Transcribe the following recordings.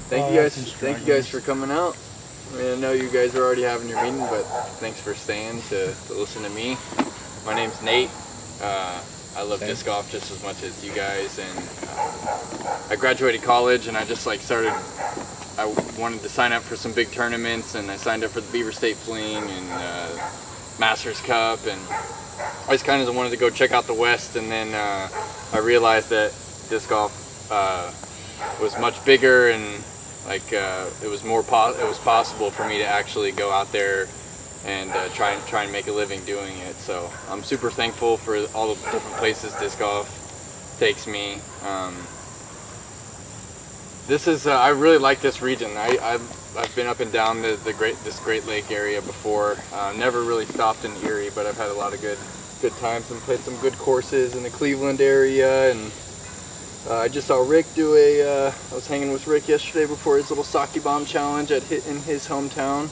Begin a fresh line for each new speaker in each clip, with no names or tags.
Thank you guys for coming out. I mean, I know you guys are already having your meeting, but thanks for staying to listen to me. My name's Nate. I love disc golf just as much as you guys, and I graduated college and I just I wanted to sign up for some big tournaments, and I signed up for the Beaver State Fling and Masters Cup, and I just kind of wanted to go check out the West, and then I realized that disc golf was much bigger, and it was possible for me to actually go out there and try and make a living doing it. So I'm super thankful for all the different places disc golf takes me. I really like this region. I've been up and down this Great Lake area before. Never really stopped in Erie, but I've had a lot of good times and played some good courses in the Cleveland area. And I just saw Rick do I was hanging with Rick yesterday before his little sake bomb challenge in his hometown.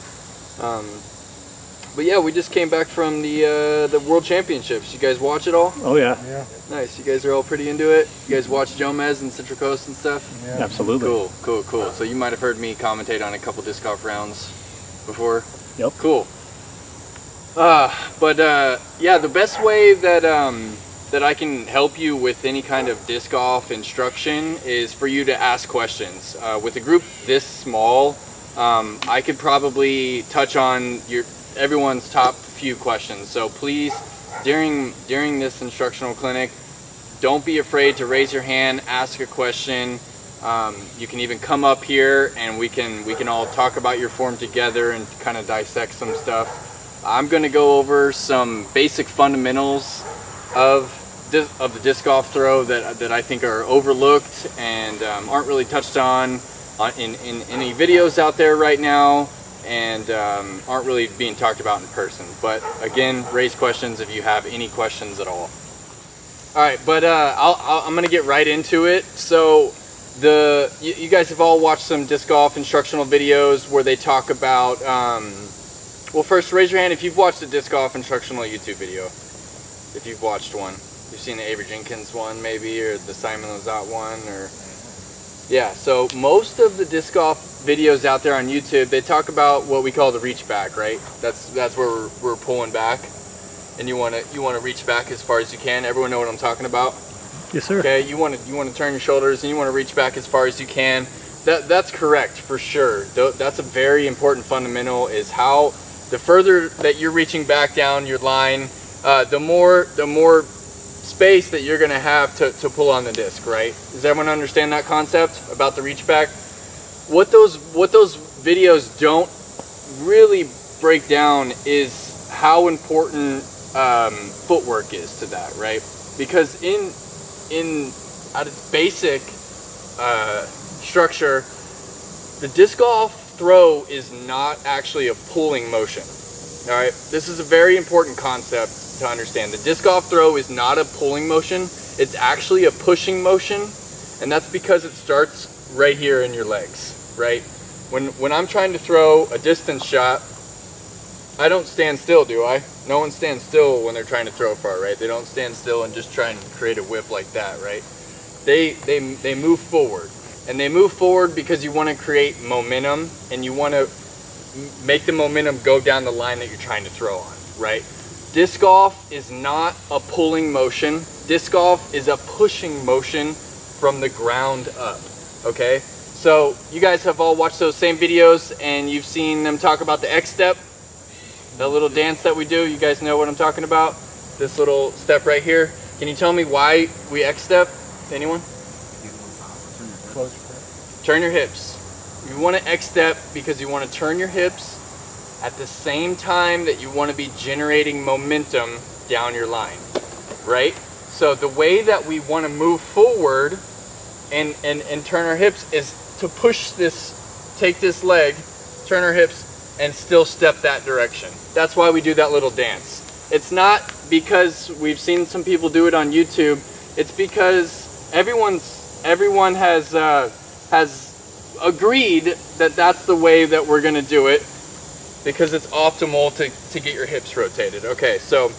But yeah, we just came back from the World Championships. You guys watch it all?
Oh yeah.
Yeah.
Nice. You guys are all pretty into it? You guys watch Jomez and Central Coast and stuff?
Yeah.
Absolutely.
Cool. So you might have heard me commentate on a couple disc golf rounds before?
Yep.
Cool. Yeah, the best way that I can help you with any kind of disc golf instruction is for you to ask questions. With a group this small, I could probably touch on everyone's top few questions. So please, during this instructional clinic, don't be afraid to raise your hand, ask a question. You can even come up here and we can all talk about your form together and kind of dissect some stuff. I'm going to go over some basic fundamentals of the disc golf throw that I think are overlooked and aren't really touched on in any videos out there right now, and aren't really being talked about in person. But again, raise questions if you have any questions at all. All right, but I'm gonna get right into it. So you guys have all watched some disc golf instructional videos where they talk about, well, first raise your hand if you've watched a disc golf instructional YouTube video. If you've watched one. You've seen the Avery Jenkins one maybe, or the Simon Lizotte one, or yeah. So most of the disc golf videos out there on YouTube, they talk about what we call the reach back, right? That's where we're pulling back, and you want to reach back as far as you can. Everyone know what I'm talking about?
Yes, sir.
Okay, you want to turn your shoulders and you want to reach back as far as you can. That's correct for sure. That's a very important fundamental. Is how the further that you're reaching back down your line, the more space that you're going to have to pull on the disc, right? Does everyone understand that concept about the reach back? What those videos don't really break down is how important footwork is to that, right? Because at its basic structure, the disc golf throw is not actually a pulling motion. All right, this is a very important concept to understand. The disc golf throw is not a pulling motion, it's actually a pushing motion, and that's because it starts right here in your legs, right? When I'm trying to throw a distance shot, I don't stand still, do I? No one stands still when they're trying to throw far, right? They don't stand still and just try and create a whip like that, right? They move forward, and they move forward because you want to create momentum, and you want to make the momentum go down the line that you're trying to throw on, right? Disc golf is not a pulling motion. Disc golf is a pushing motion from the ground up, okay? So you guys have all watched those same videos and you've seen them talk about the X step, the little dance that we do. You guys know what I'm talking about? This little step right here. Can you tell me why we X step? Anyone? Turn your hips. You want to X step because you want to turn your hips at the same time that you want to be generating momentum down your line, right? So the way that we want to move forward and turn our hips is to push this, take this leg, turn our hips, and still step that direction. That's why we do that little dance. It's not because we've seen some people do it on YouTube. It's because everyone has agreed that that's the way that we're going to do it. because it's optimal to get your hips rotated. Okay, so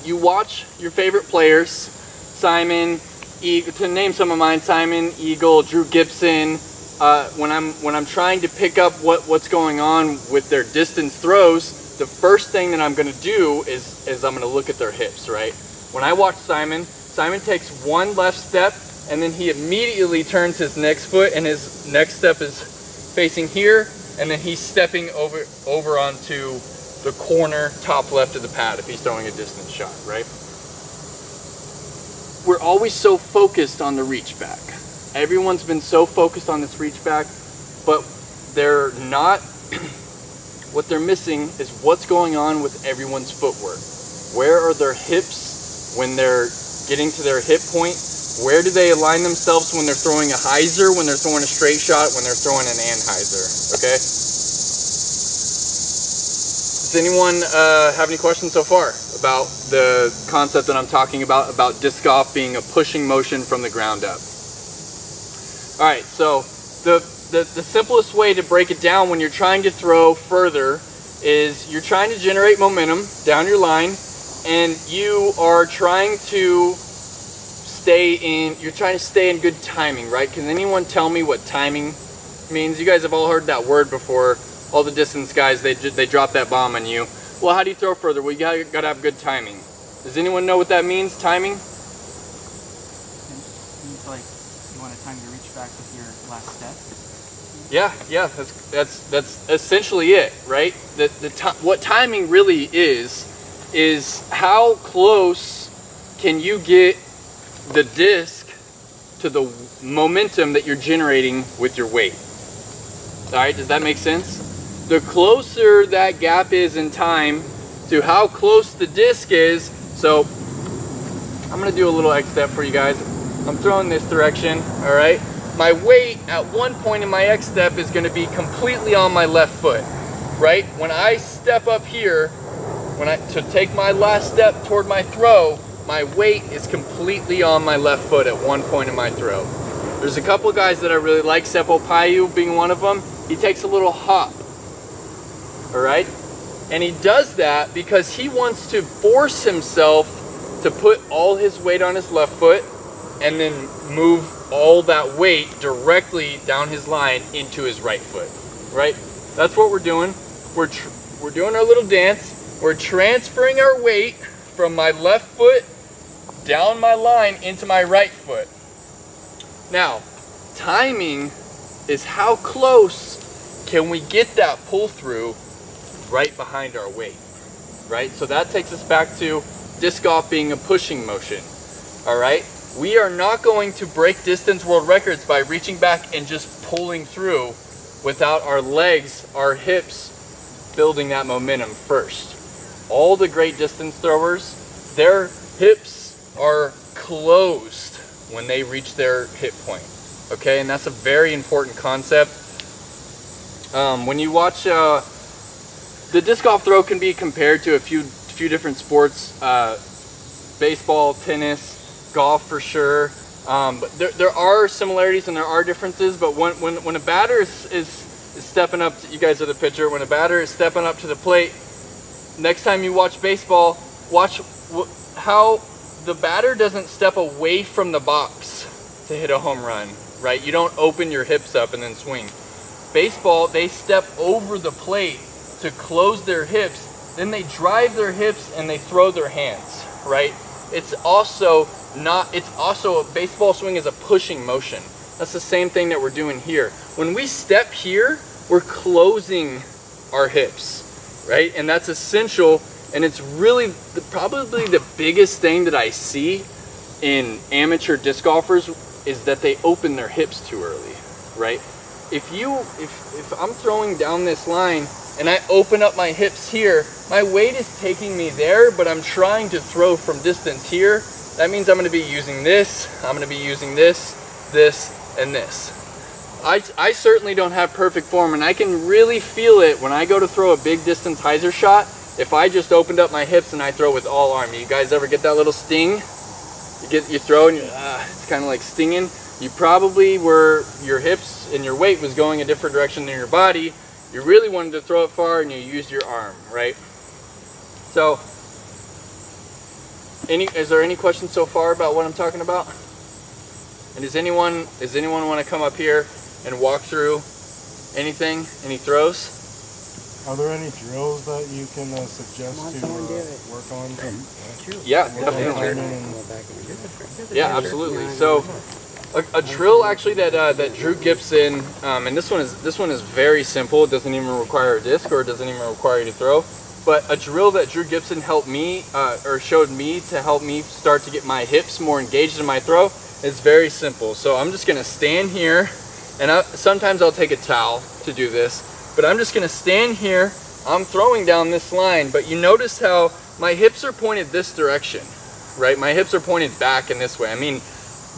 you watch your favorite players, Simon, to name some of mine, Simon, Eagle, Drew Gibson. When I'm trying to pick up what's going on with their distance throws, the first thing that I'm going to do is I'm going to look at their hips, right? When I watch Simon takes one left step, and then he immediately turns his next foot, and his next step is facing here, and then he's stepping over onto the corner top left of the pad if he's throwing a distance shot, right? We're always so focused on the reach back. Everyone's been so focused on this reach back, but they're not, what they're missing is what's going on with everyone's footwork. Where are their hips when they're getting to their hip point? Where do they align themselves when they're throwing a hyzer, when they're throwing a straight shot, when they're throwing an anhyzer, okay? Does anyone have any questions so far about the concept that I'm talking about disc golf being a pushing motion from the ground up? All right, so the simplest way to break it down when you're trying to throw further is you're trying to generate momentum down your line, and you are trying to stay in good timing, right? Can anyone tell me what timing means? You guys have all heard that word before. All the distance guys, they drop that bomb on you. Well, how do you throw further? Well, you gotta have good timing. Does anyone know what that means, timing?
It means like you want to time your reach back with your last step.
Yeah, that's essentially it, right? What timing really is how close can you get the disc to the momentum that you're generating with your weight. All right, does that make sense? The closer that gap is in time to how close the disc is, so I'm gonna do a little X step for you guys. I'm throwing this direction, all right? My weight at one point in my X step is gonna be completely on my left foot, right? When I step up here, to take my last step toward my throw, my weight is completely on my left foot at one point in my throw. There's a couple of guys that I really like, Seppo Payu being one of them. He takes a little hop, all right? And he does that because he wants to force himself to put all his weight on his left foot and then move all that weight directly down his line into his right foot, right? That's what we're doing. We're doing our little dance. We're transferring our weight from my left foot down my line into my right foot. Now, timing is how close can we get that pull through right behind our weight, right? So that takes us back to disc golf being a pushing motion, all right? We are not going to break distance world records by reaching back and just pulling through without our legs, our hips, building that momentum first. All the great distance throwers, their hips are closed when they reach their hip point, okay? And that's a very important concept. When you watch, the disc golf throw can be compared to a few different sports, baseball, tennis, golf for sure. But there are similarities and there are differences, but when a batter is stepping up, you guys are the pitcher, when a batter is stepping up to the plate, next time you watch baseball, watch how the batter doesn't step away from the box to hit a home run, right? You don't open your hips up and then swing. Baseball, they step over the plate to close their hips, then they drive their hips and they throw their hands, right? It's also a baseball swing is a pushing motion. That's the same thing that we're doing here. When we step here, we're closing our hips, right? And that's essential. And it's really probably the biggest thing that I see in amateur disc golfers is that they open their hips too early, right? If I'm throwing down this line and I open up my hips here, my weight is taking me there, but I'm trying to throw from distance here. That means I'm going to be using this, I'm going to be using this, and this. I certainly don't have perfect form, and I can really feel it when I go to throw a big distance hyzer shot. If I just opened up my hips and I throw with all arm, you guys ever get that little sting? You throw and it's kind of like stinging. You probably were, your hips and your weight was going a different direction than your body, you really wanted to throw it far and you used your arm, right? So, is there any questions so far about what I'm talking about? And does anyone want to come up here and walk through anything, any throws?
Are there any drills that you can suggest to work on?
Yeah, definitely. Yeah, absolutely. So, a drill actually that Drew Gibson, and this one is very simple. It doesn't even require a disc, or it doesn't even require you to throw. But a drill that Drew Gibson helped me, or showed me to help me start to get my hips more engaged in my throw, is very simple. So I'm just gonna stand here, and sometimes I'll take a towel to do this, but I'm just gonna stand here. I'm throwing down this line, but you notice how my hips are pointed this direction, right? My hips are pointed back in this way. I mean,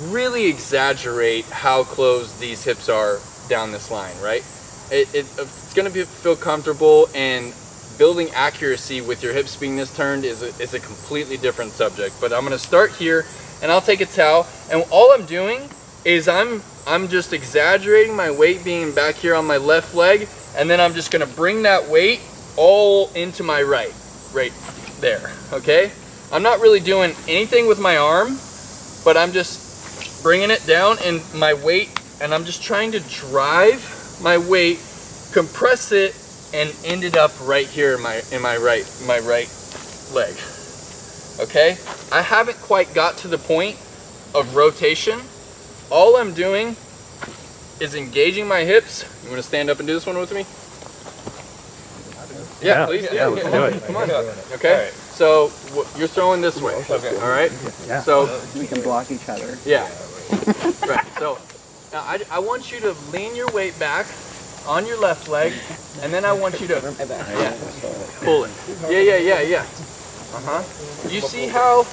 really exaggerate how close these hips are down this line, right? It's gonna feel comfortable, and building accuracy with your hips being this turned is a completely different subject. But I'm gonna start here, and I'll take a towel, and all I'm doing is I'm just exaggerating my weight being back here on my left leg, and then I'm just gonna bring that weight all into my right there, okay? I'm not really doing anything with my arm, but I'm just bringing it down in my weight, and I'm just trying to drive my weight, compress it, and end it up right here in my right leg. Okay? I haven't quite got to the point of rotation. All I'm doing is engaging my hips. You want to stand up and do this one with me? Yeah, please. Yeah, let's do it. Come on. Okay. So you're throwing this way. Okay. All right.
Yeah.
So
we can block each other.
Yeah. Right. So now I want you to lean your weight back on your left leg, and then I want you to pull it. Yeah. You see how?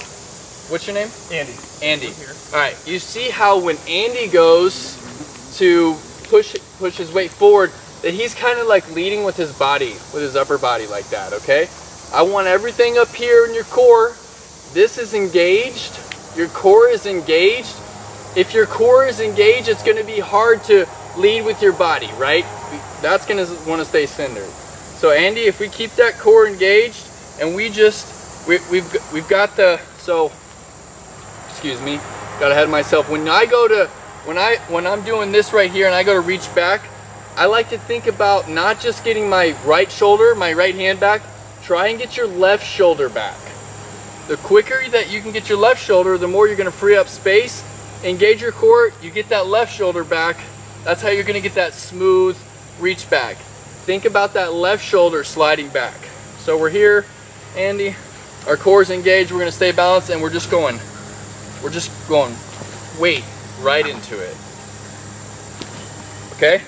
What's your name?
Andy.
Andy. All right. You see how when Andy goes to push his weight forward, that he's kind of like leading with his body, with his upper body like that. Okay. I want everything up here in your core. This is engaged. Your core is engaged. If your core is engaged, it's going to be hard to lead with your body, right? That's going to want to stay centered. So Andy, if we keep that core engaged, and we've got the, so excuse me, got ahead of myself. When I'm doing this right here and I go to reach back, I like to think about not just getting my right shoulder, my right hand back. Try and get your left shoulder back. The quicker that you can get your left shoulder, the more you're going to free up space. Engage your core, you get that left shoulder back. That's how you're going to get that smooth reach back. Think about that left shoulder sliding back. So we're here, Andy, our core's engaged, we're going to stay balanced, and we're just going weight right into it. Okay?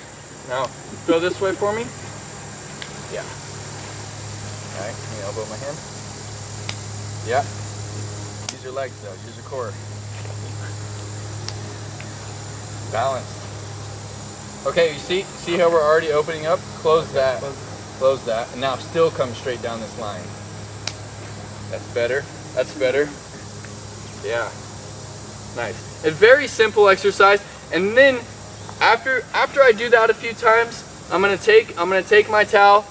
Now, throw this way for me. Yeah. All right, let me elbow my hand. Yeah. Use your legs though, use your core. Balance. Okay, you see how we're already opening up? Close that, and now still come straight down this line. That's better, yeah, nice. A very simple exercise, and then after I do that a few times, I'm gonna take my towel,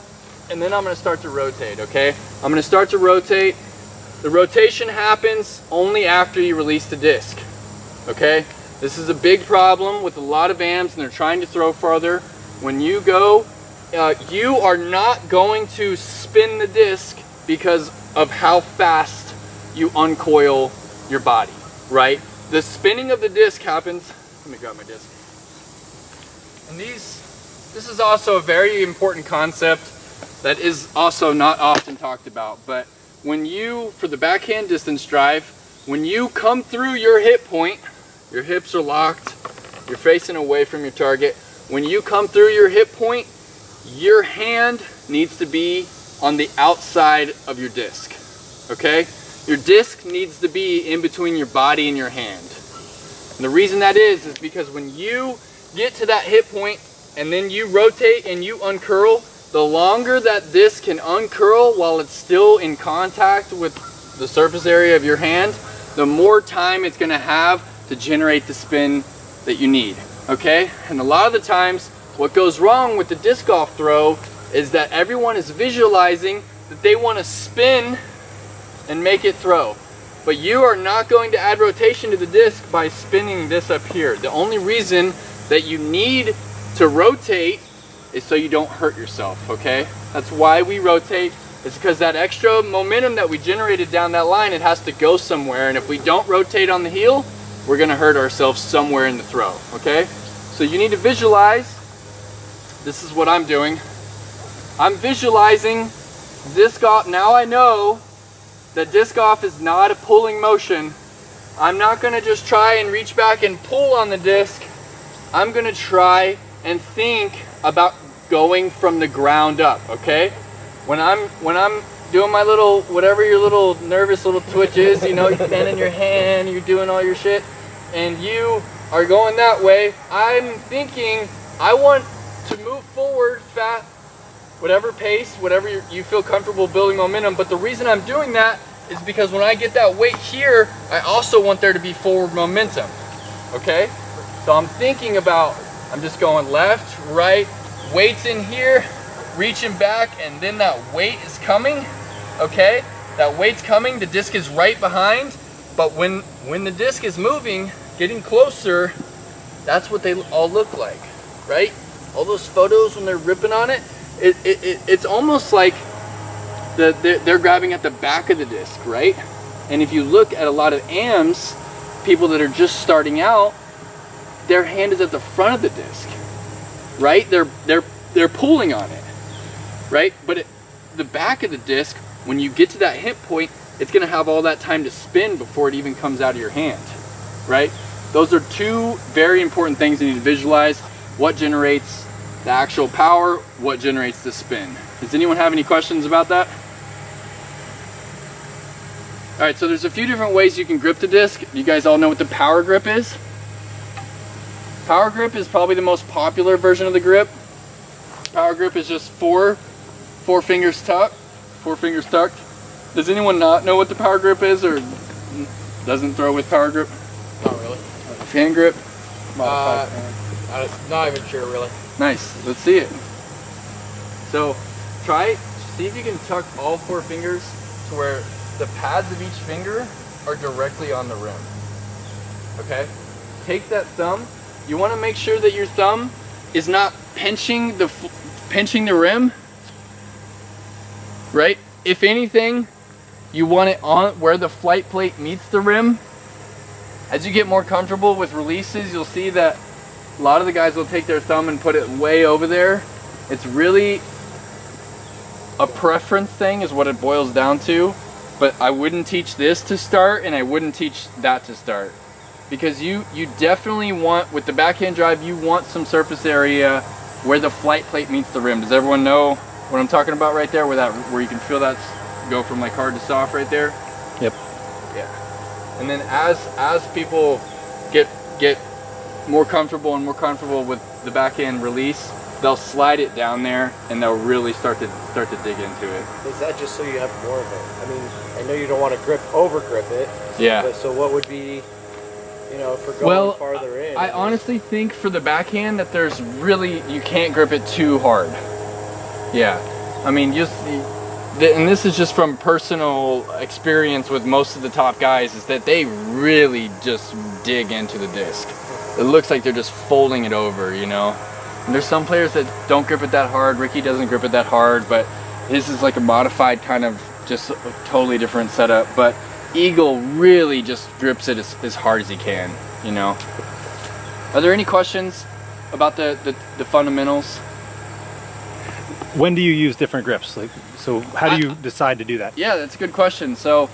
and then I'm gonna start to rotate, okay? I'm gonna start to rotate. The rotation happens only after you release the disc, okay? This is a big problem with a lot of AMs, and they're trying to throw farther. When you go, you are not going to spin the disc because of how fast you uncoil your body, right? The spinning of the disc happens, let me grab my disc. And this is also a very important concept that is also not often talked about, but when you, for the backhand distance drive, when you come through your hip point, your hips are locked, you're facing away from your target. When you come through your hip point, your hand needs to be on the outside of your disc, okay? Your disc needs to be in between your body and your hand. And the reason that is because when you get to that hip point and then you rotate and you uncurl, the longer that disc can uncurl while it's still in contact with the surface area of your hand, the more time it's gonna have to generate the spin that you need, okay? And a lot of the times, what goes wrong with the disc golf throw is that everyone is visualizing that they want to spin and make it throw. But you are not going to add rotation to the disc by spinning this up here. The only reason that you need to rotate is so you don't hurt yourself, okay? That's why we rotate. It's because that extra momentum that we generated down that line, it has to go somewhere. And if we don't rotate on the heel, we're gonna hurt ourselves somewhere in the throw, okay? So you need to visualize. This is what I'm doing. I'm visualizing disc off. Now I know that disc off is not a pulling motion. I'm not gonna just try and reach back and pull on the disc. I'm gonna try and think about going from the ground up, okay? When I'm doing my little, whatever your little nervous little twitch is, you know, you're bending your hand, you're doing all your shit, and you are going that way, I'm thinking, I want to move forward fast, whatever pace, whatever you feel comfortable building momentum. But the reason I'm doing that is because when I get that weight here, I also want there to be forward momentum, okay? So I'm thinking about, I'm just going left, right, weights in here, reaching back, and then that weight is coming, okay? That weight's coming, the disc is right behind, but when the disc is moving, getting closer, that's what they all look like, right? All those photos when they're ripping on it, it's almost like they're grabbing at the back of the disc, right? And if you look at a lot of AMs, people that are just starting out, their hand is at the front of the disc, right? They're pulling on it, right? But the back of the disc, when you get to that hip point, it's gonna have all that time to spin before it even comes out of your hand, right? Those are two very important things you need to visualize. What generates the actual power, what generates the spin. Does anyone have any questions about that? All right, so there's a few different ways you can grip the disc. You guys all know what the power grip is? Power grip is probably the most popular version of the grip. Power grip is just four fingers tucked, 4 fingers tucked. Does anyone not know what the power grip is, or doesn't throw with power grip?
Not really.
Fan grip?
I'm not even sure, really.
Nice, let's see it. So see if you can tuck all 4 fingers to where the pads of each finger are directly on the rim. Okay? Take that thumb. You want to make sure that your thumb is not pinching the rim, right? If anything, you want it on where the flight plate meets the rim. As you get more comfortable with releases, you'll see that a lot of the guys will take their thumb and put it way over there. It's really a preference thing is what it boils down to. But I wouldn't teach this to start, and I wouldn't teach that to start. Because you definitely want, with the backhand drive, you want some surface area where the flight plate meets the rim. Does everyone know what I'm talking about right there? Where you can feel that go from like hard to soft right there?
Yep.
Yeah. And then as people get more comfortable and more comfortable with the backhand release, they'll slide it down there and they'll really start to dig into it.
Is that just so you have more of it? I mean, I know you don't want to over grip it.
Yeah.
But so what would be, if we're going farther in?
I honestly think for the backhand that you can't grip it too hard. Yeah. I mean, and this is just from personal experience with most of the top guys, is that they really just dig into the disc. It looks like they're just folding it over, And there's some players that don't grip it that hard. Ricky doesn't grip it that hard, but his is like a modified kind of just a totally different setup. But Eagle really just grips it as hard as he can, Are there any questions about the fundamentals?
When do you use different grips? So how do you decide to do that?
Yeah, that's a good question. So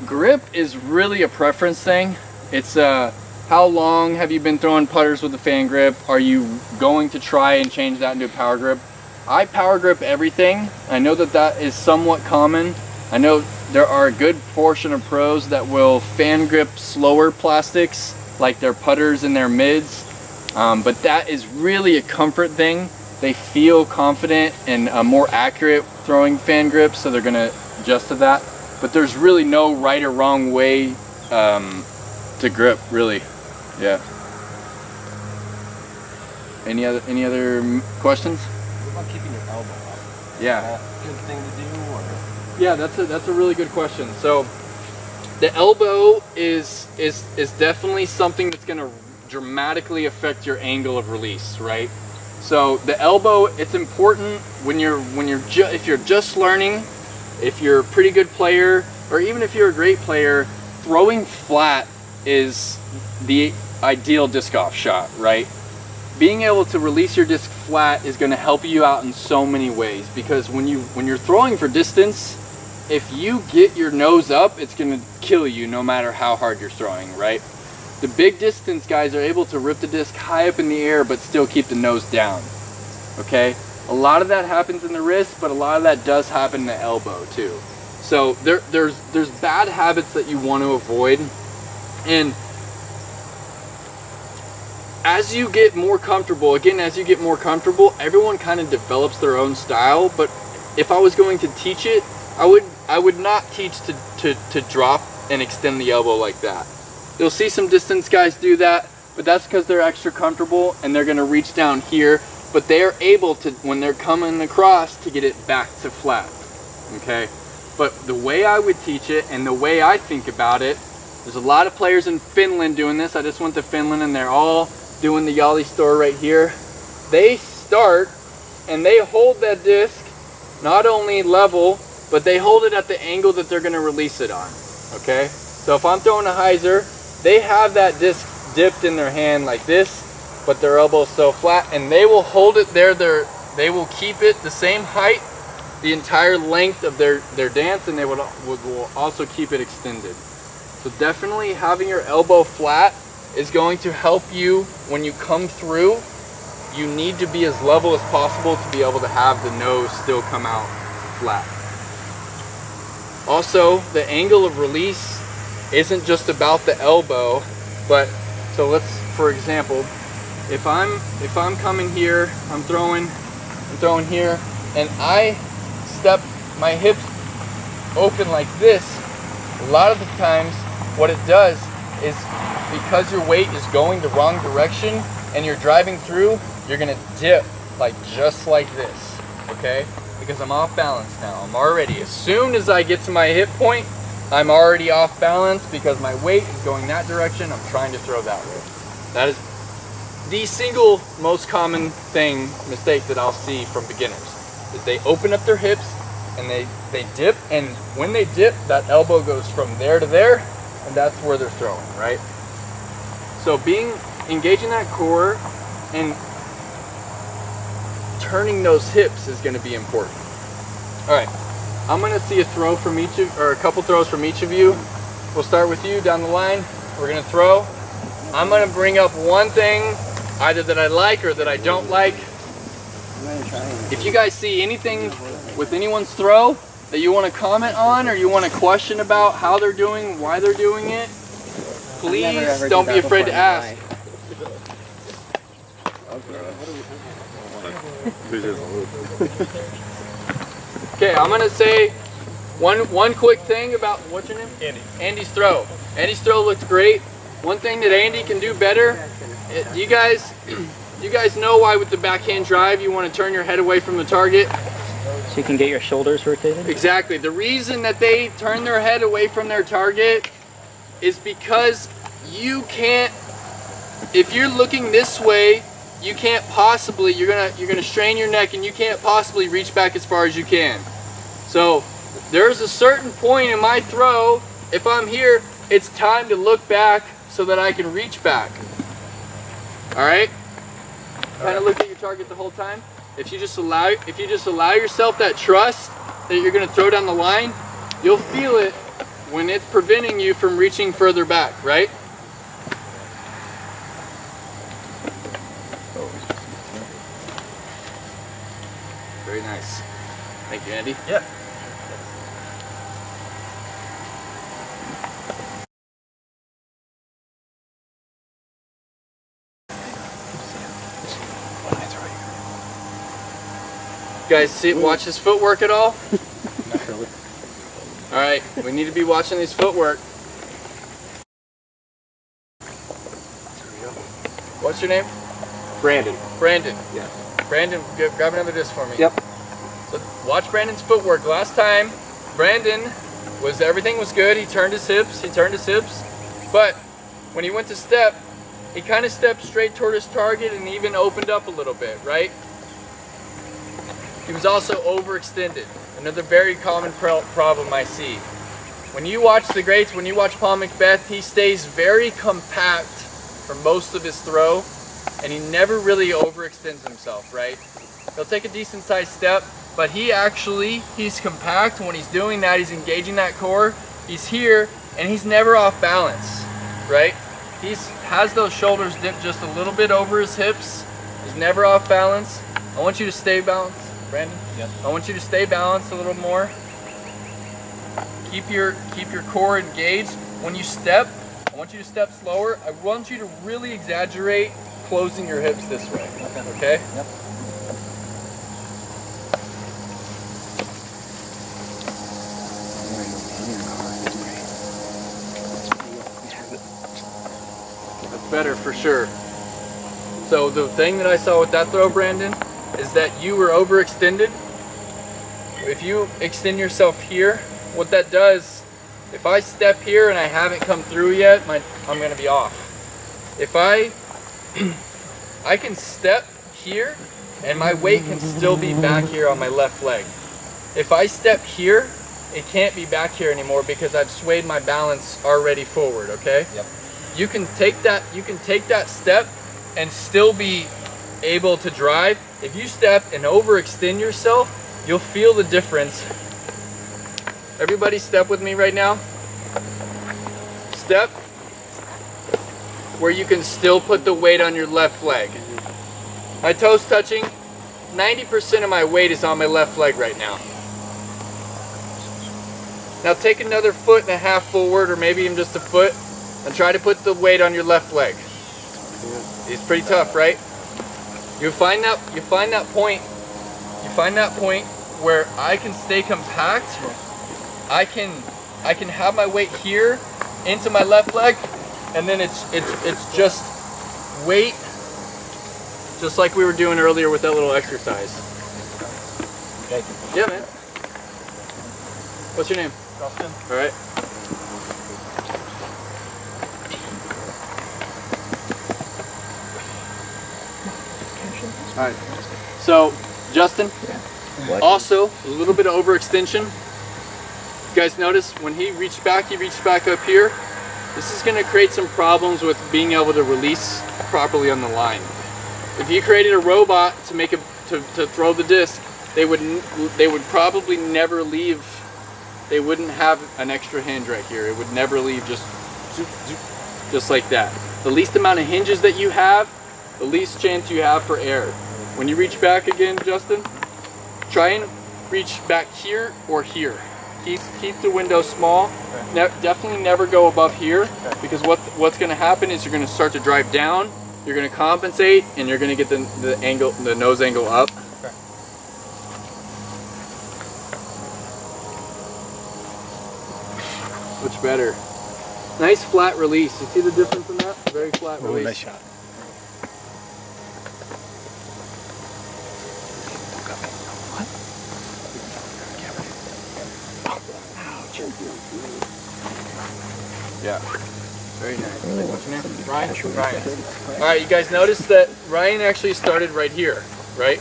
grip is really a preference thing. It's how long have you been throwing putters with a fan grip? Are you going to try and change that into a power grip? I power grip everything. I know that is somewhat common. I know there are a good portion of pros that will fan grip slower plastics, like their putters and their mids. But that is really a comfort thing. They feel confident and more accurate throwing fan grips, so they're gonna adjust to that. But there's really no right or wrong way to grip, really. Yeah. Any other questions?
What about keeping your elbow up?
Yeah.
Good thing to do, or
Yeah, that's a really good question. So the elbow is definitely something that's going to dramatically affect your angle of release, right? So the elbow, it's important when if you're just learning, if you're a pretty good player, or even if you're a great player, throwing flat is the ideal disc golf shot, right? Being able to release your disc flat is going to help you out in so many ways, because when you're throwing for distance, if you get your nose up, it's going to kill you no matter how hard you're throwing, right? The big distance guys are able to rip the disc high up in the air but still keep the nose down, okay? A lot of that happens in the wrist, but a lot of that does happen in the elbow too. So there's bad habits that you want to avoid, and as you get more comfortable, everyone kind of develops their own style. But if I was going to teach it, I would not teach to drop and extend the elbow like that. You'll see some distance guys do that, but that's because they're extra comfortable and they're going to reach down here, but they are able to, when they're coming across, to get it back to flat, okay? But the way I would teach it and the way I think about it, there's a lot of players in Finland doing this. I just went to Finland and they're all doing the Yali store right here. They start and they hold that disc not only level, but they hold it at the angle that they're going to release it on, okay? So if I'm throwing a hyzer, they have that disc dipped in their hand like this, but their elbow's so flat, and they will hold it there. They will keep it the same height the entire length of their dance, and they will also keep it extended. So definitely having your elbow flat is going to help you when you come through. You need to be as level as possible to be able to have the nose still come out flat. Also, the angle of release isn't just about the elbow, but so let's, for example, if I'm coming here, I'm throwing here, and I step my hips open like this, a lot of the times what it does is, because your weight is going the wrong direction and you're driving through, you're gonna dip like just like this, okay? Because I'm off balance now. I'm already, as soon as I get to my hip point, I'm already off balance because my weight is going that direction. I'm trying to throw that way. That is the single most common mistake that I'll see from beginners, is they open up their hips and they dip, and when they dip, that elbow goes from there to there, and that's where they're throwing, right? So engaging that core and turning those hips is going to be important. All right, I'm going to see a throw from a couple throws from each of you. We'll start with you down the line. We're going to throw. I'm going to bring up one thing, either that I like or that I don't like. If you guys see anything with anyone's throw that you want to comment on, or you want to question about how they're doing, why they're doing it, please don't be afraid to ask. Okay, I'm gonna say one quick thing about, what's your name? Andy. Andy's throw. Andy's throw looked great. One thing that Andy can do better, you guys know why with the backhand drive you want to turn your head away from the target?
So you can get your shoulders rotated?
Exactly. The reason that they turn their head away from their target is because you can't, if you're looking this way, you can't possibly, you're gonna strain your neck and you can't possibly reach back as far as you can. So there's a certain point in my throw, if I'm here, it's time to look back so that I can reach back. All right? Kind of look at your target the whole time. If you just allow yourself that trust that you're gonna throw down the line, you'll feel it when it's preventing you from reaching further back, right? Very nice. Thank you, Andy.
Yeah.
You guys watch his footwork at all?
Not really.
All right, we need to be watching his footwork. What's your name?
Brandon.
Brandon.
Yeah.
Brandon, grab another disc for me.
Yep.
So watch Brandon's footwork. Last time, everything was good. He turned his hips, but when he went to step, he kind of stepped straight toward his target and even opened up a little bit, right? He was also overextended. Another very common problem I see. When you watch the greats, when you watch Paul Macbeth, he stays very compact for most of his throw, and he never really overextends himself, right? He'll take a decent sized step, but he's compact. When he's doing that, he's engaging that core, he's here, and he's never off balance, right? He has those shoulders dipped just a little bit over his hips. He's never off balance. I want you to stay balanced, Brandon.
Yep.
I want you to stay balanced a little more. Keep your core engaged. When you step, I want you to step slower. I want you to really exaggerate closing your hips this way. Okay?
Yep.
That's better for sure. So the thing that I saw with that throw, Brandon, is that you were overextended. If you extend yourself here, what that does, if I step here and I haven't come through yet, I'm going to be off. If I can step here and my weight can still be back here on my left leg. If I step here, it can't be back here anymore because I've swayed my balance already forward, okay?
Yep.
You can take that step and still be able to drive. If you step and overextend yourself, you'll feel the difference. Everybody step with me right now. Step where you can still put the weight on your left leg. My toes touching, 90% of my weight is on my left leg right now. Now take another foot and a half forward, or maybe even just a foot, and try to put the weight on your left leg. It's pretty tough, right? You find that point where I can stay compact. I can have my weight here into my left leg, and then it's just weight, just like we were doing earlier with that little exercise.
Thank you.
Yeah, man. What's your name?
Justin.
All right. All right. So, Justin, also a little bit of overextension. You guys notice when he reached back up here. This is going to create some problems with being able to release properly on the line. If you created a robot to throw the disc, they would probably never leave. They wouldn't have an extra hinge right here. It would never leave just like that. The least amount of hinges that you have, the least chance you have for error. When you reach back again, Justin, try and reach back here or here. Keep the window small. Definitely never go above here, because what's going to happen is you're going to start to drive down. You're going to compensate, and you're going to get the nose angle up.
Okay.
Much better. Nice flat release. You see the difference in that? Very flat release.
Nice shot.
Yeah. Very nice. What's your name? Ryan? Ryan. Alright, you guys notice that Ryan actually started right here, right?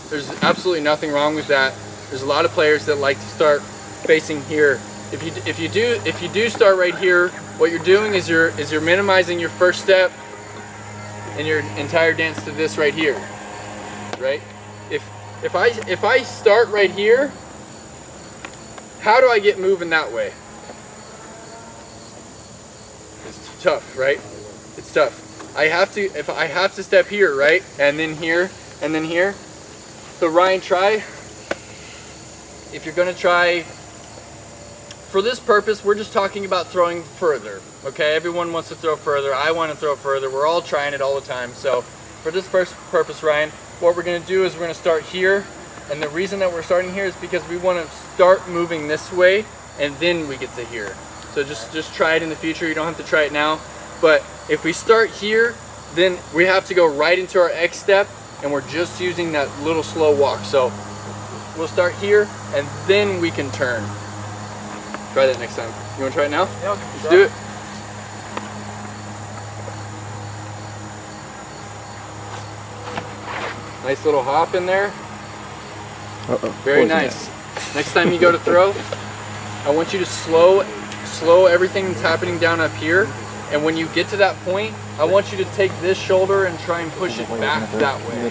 There's absolutely nothing wrong with that. There's a lot of players that like to start facing here. If you do start right here, what you're doing is you're minimizing your first step and your entire dance to this right here. Right? If I start right here, how do I get moving that way? It's tough, right? It's tough. I have to step here, right? And then here, and then here. So Ryan, if you're gonna try, for this purpose, we're just talking about throwing further, okay? Everyone wants to throw further. I want to throw further. We're all trying it all the time. So for this first purpose, Ryan, what we're gonna do is we're gonna start here. And the reason that we're starting here is because we want to start moving this way, and then we get to here. So just try it in the future. You don't have to try it now. But if we start here, then we have to go right into our X step, and we're just using that little slow walk. So we'll start here, and then we can turn. Try that next time. You want to try it now?
Yeah,
Let's do it. Nice little hop in there. Very nice. Next time you go to throw, I want you to slow everything that's happening down up here. And when you get to that point, I want you to take this shoulder and try and push it back that way.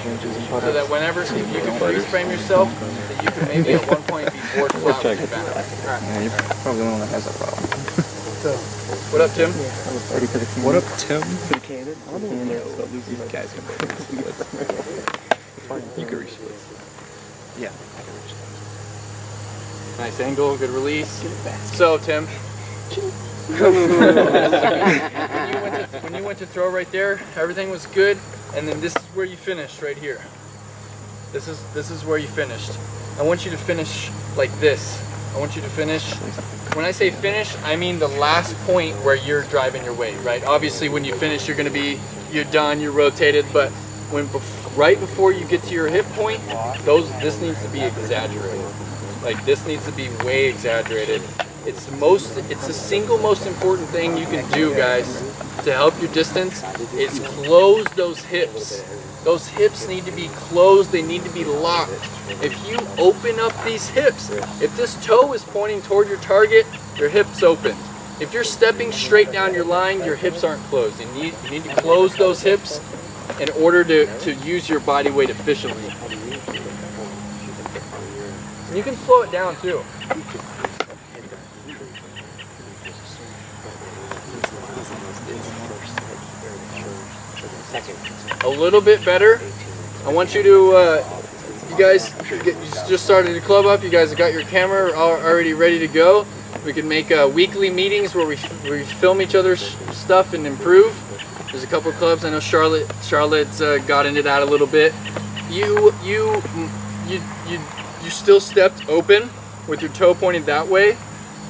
So that whenever, if you can freeze frame yourself, that you can maybe at one point be forward flat with your back.
Yeah, you're probably the one that has that problem.
What up, Tim?
What up, Tim? For the cannon? I don't know. You guys can You can reach this. Yeah, I can reach this.
Nice angle, good release. So, Tim, when you went to throw right there, everything was good, and then this is where you finished right here. This is where you finished. I want you to finish like this. I want you to finish. When I say finish, I mean the last point where you're driving your weight, right? Obviously, when you finish, you're done, you're rotated, but right before you get to your hip point, this needs to be exaggerated. Like this needs to be way exaggerated. It's the single most important thing you can do, guys, to help your distance is close those hips. Those hips need to be closed, they need to be locked. If you open up these hips, if this toe is pointing toward your target, your hip's open. If you're stepping straight down your line, your hips aren't closed. You need to close those hips in order to use your body weight efficiently. And you can slow it down too. A little bit better. I want you to, you guys just started your club up. You guys have got your camera already ready to go. We can make weekly meetings where we film each other's stuff and improve. There's a couple of clubs. I know Charlotte's got into that a little bit. You still stepped open with your toe pointed that way.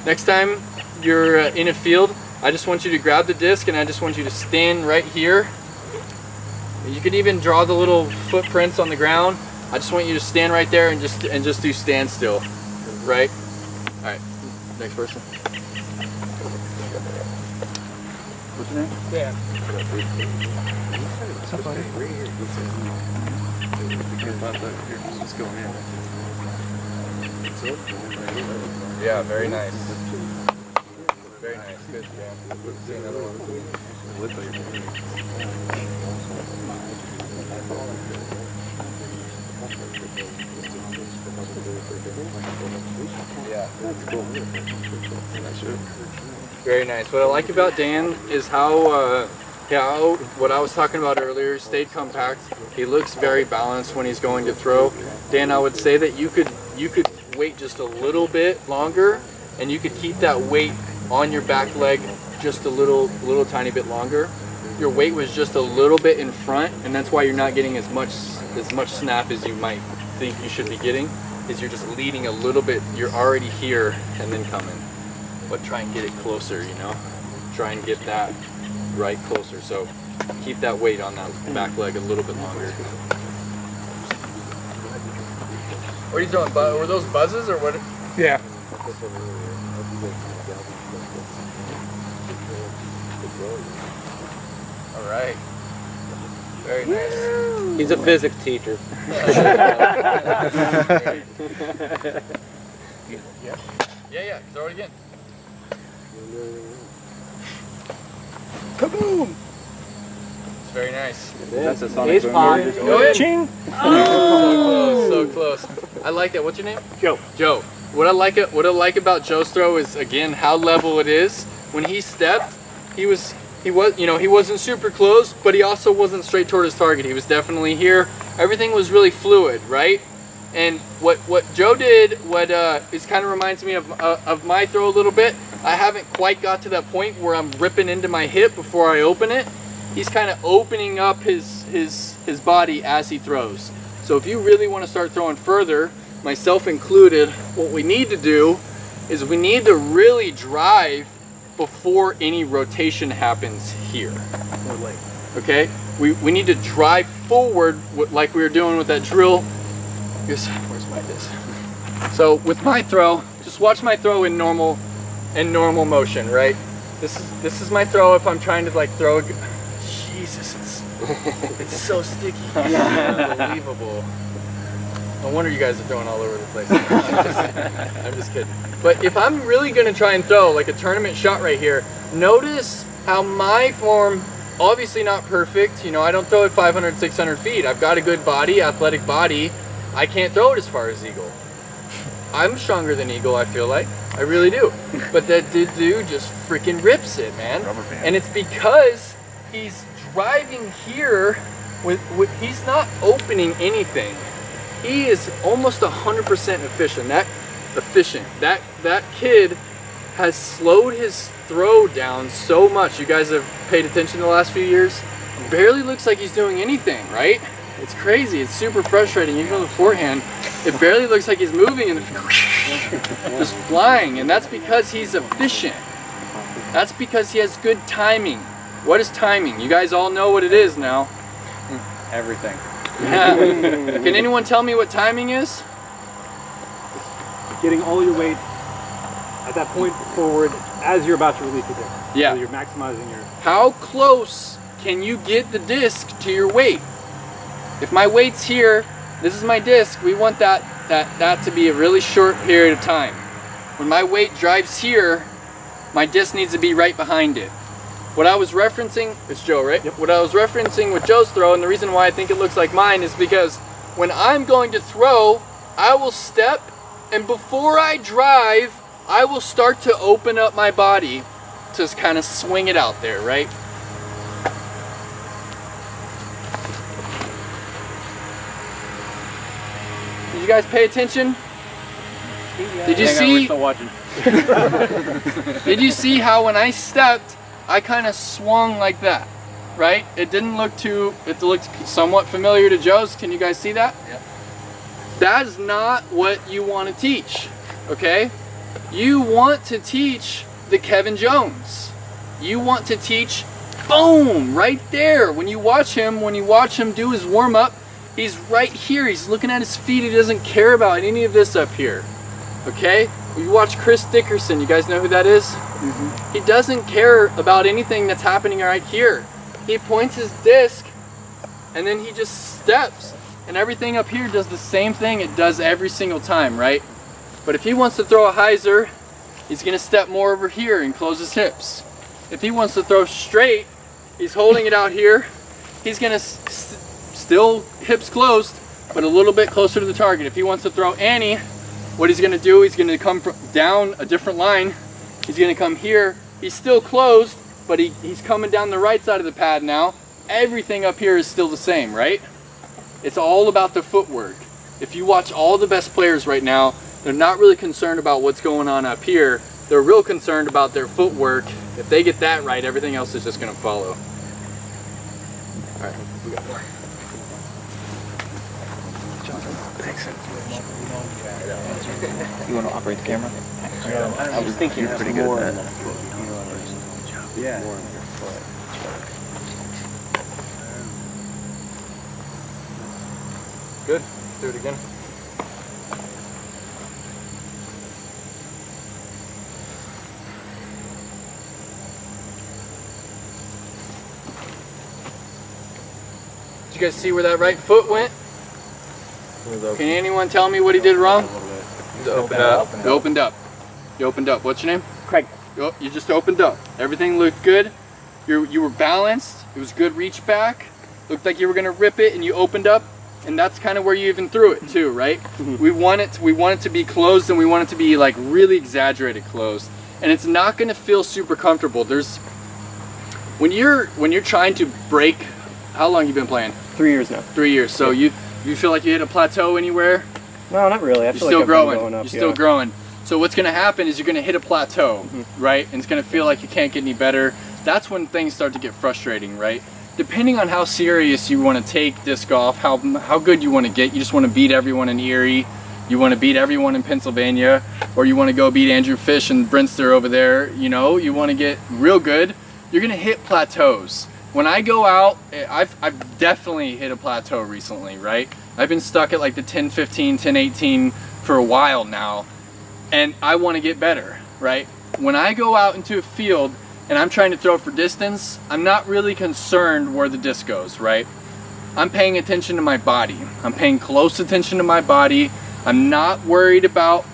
Next time you're in a field, I just want you to grab the disc and I just want you to stand right here. You could even draw the little footprints on the ground. I just want you to stand right there and just do standstill, right? All right, next person. What's your name? Dan. Yeah, very nice. Very nice. Good, Dan. See another one. Yeah, that's cool. Very nice. What I like about Dan is how what I was talking about earlier, stayed compact. He looks very balanced when he's going to throw. Dan, I would say that you could wait just a little bit longer, and you could keep that weight on your back leg just a little tiny bit longer. Your weight was just a little bit in front, and that's why you're not getting as much snap as you might think you should be getting. Is you're just leading a little bit. You're already here and then coming, but try and get it closer. You know, try and get that right closer. So keep that weight on that back leg a little bit longer. What are you throwing? Were those buzzes or what?
Yeah.
All right. Very nice.
He's a physics teacher.
Yeah. Throw it again.
Kaboom!
It's very nice.
That's a sonic boom.
Go ahead.
Ching!
So close. I like that. What's your name? Joe. Joe. What I like about Joe's throw is again how level it is. When he stepped, he wasn't super close, but he also wasn't straight toward his target. He was definitely here. Everything was really fluid, right? And what Joe did, is kind of reminds me of my throw a little bit. I haven't quite got to that point where I'm ripping into my hip before I open it. He's kind of opening up his body as he throws. So if you really want to start throwing further, myself included, what we need to do is we need to really drive before any rotation happens here. Okay? We need to drive forward like we were doing with that drill. Where's my disc? So with my throw, just watch my throw in normal motion, right? This is my throw if I'm trying to like throw a Jesus, it's so sticky. Unbelievable. No wonder you guys are throwing all over the place. I'm just kidding. But if I'm really gonna try and throw like a tournament shot right here, notice how my form, obviously not perfect, you know, I don't throw it 500, 600 feet. I've got a good body, athletic body. I can't throw it as far as Eagle. I'm stronger than Eagle, I feel like. I really do. But that dude just freaking rips it, man. And it's because he's driving here with he's not opening anything. He is almost 100% efficient. That kid has slowed his throw down so much. You guys have paid attention the last few years. Barely looks like he's doing anything, right? It's crazy. It's super frustrating. Even on the forehand, it barely looks like he's moving and just flying. And that's because he's efficient. That's because he has good timing. What is timing? You guys all know what it is now.
Everything.
Yeah. Can anyone tell me what timing is?
Getting all your weight at that point forward as you're about to release the disc.
Yeah.
So you're maximizing your...
How close can you get the disc to your weight? If my weight's here, this is my disc, we want that to be a really short period of time. When my weight drives here, my disc needs to be right behind it. What I was referencing, it's Joe, right? Yep. What I was referencing with Joe's throw, and the reason why I think it looks like mine is because when I'm going to throw, I will step, and before I drive, I will start to open up my body to kind of swing it out there, right? Did you guys pay attention? Did you see?
We're still watching.
Did you see how when I stepped, I kind of swung like that, right? It didn't look too, it looked somewhat familiar to Joe's. Can you guys see that? Yeah. That is not what you want to teach, okay? You want to teach the Kevin Jones. You want to teach, boom, right there. When you watch him do his warm up, he's right here. He's looking at his feet. He doesn't care about any of this up here, okay? You watch Chris Dickerson. You guys know who that is? Mm-hmm. He doesn't care about anything that's happening right here. He points his disc and then he just steps, and everything up here does the same thing it does every single time, right? But if he wants to throw a hyzer, he's gonna step more over here and close his hips. If he wants to throw straight, he's holding it out here. He's gonna still hips closed, but a little bit closer to the target. If he wants to throw Annie, what he's gonna do, he's gonna come down a different line. He's gonna come here. He's still closed, but he's coming down the right side of the pad now. Everything up here is still the same, right? It's all about the footwork. If you watch all the best players right now, they're not really concerned about what's going on up here. They're real concerned about their footwork. If they get that right, everything else is just gonna follow. All right, we got more.
You want to operate the camera?
I was thinking
you're pretty good at that.
Yeah.
Good. Do it again. Did you guys see where that right foot went? Can anyone tell me what he did wrong?
He opened up.
You opened up. You opened up. What's your name?
Craig.
You just opened up. Everything looked good. You were balanced. It was good reach back. Looked like you were gonna rip it, and you opened up. And that's kind of where you even threw it too, right? Mm-hmm. We want it to be closed, and we want it to be like really exaggerated closed. And it's not gonna feel super comfortable. When you're trying to break, how long you been playing?
3 years now.
3 years. So you feel like you hit a plateau anywhere?
No, not really. I feel
You're still
like
growing.
Going up,
You're still growing. So what's gonna happen is you're gonna hit a plateau, right? And it's gonna feel like you can't get any better. That's when things start to get frustrating, right? Depending on how serious you want to take disc golf, how good you want to get, you just want to beat everyone in Erie, you want to beat everyone in Pennsylvania, or you want to go beat Andrew Fish and Brinster over there, you know, you want to get real good, you're going to hit plateaus. When I go out, I've definitely hit a plateau recently, right? I've been stuck at like the 10-15, 10-18 for a while now, and I want to get better, right? When I go out into a field and I'm trying to throw for distance, I'm not really concerned where the disc goes, right? I'm paying attention to my body. I'm paying close attention to my body. I'm not worried about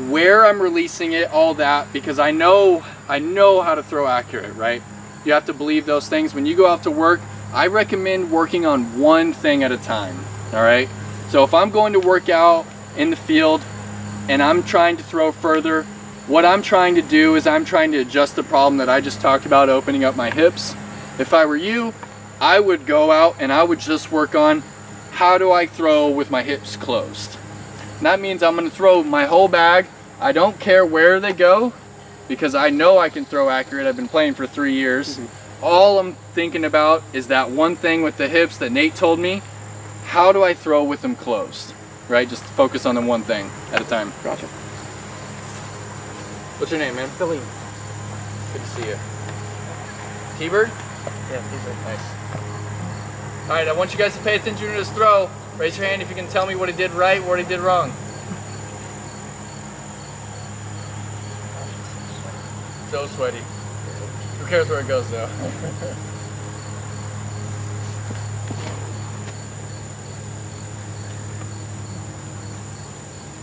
where I'm releasing it, all that, because I know how to throw accurate, right? You have to believe those things. When you go out to work, I recommend working on one thing at a time, all right? So if I'm going to work out in the field and I'm trying to throw further, what I'm trying to do is I'm trying to adjust the problem that I just talked about, opening up my hips. If I were you, I would go out and I would just work on how do I throw with my hips closed. And that means I'm going to throw my whole bag. I don't care where they go because I know I can throw accurate. I've been playing for 3 years. All I'm thinking about is that one thing with the hips that Nate told me. How do I throw with them closed? Right? Just focus on the one thing at a time.
Gotcha.
What's your name, man?
Philly.
Good to see you. T-Bird?
Yeah, he's
Nice. All right, I want you guys to pay attention to this throw. Raise your hand if you can tell me what he did right, what he did wrong. So sweaty. Who cares where it goes, though?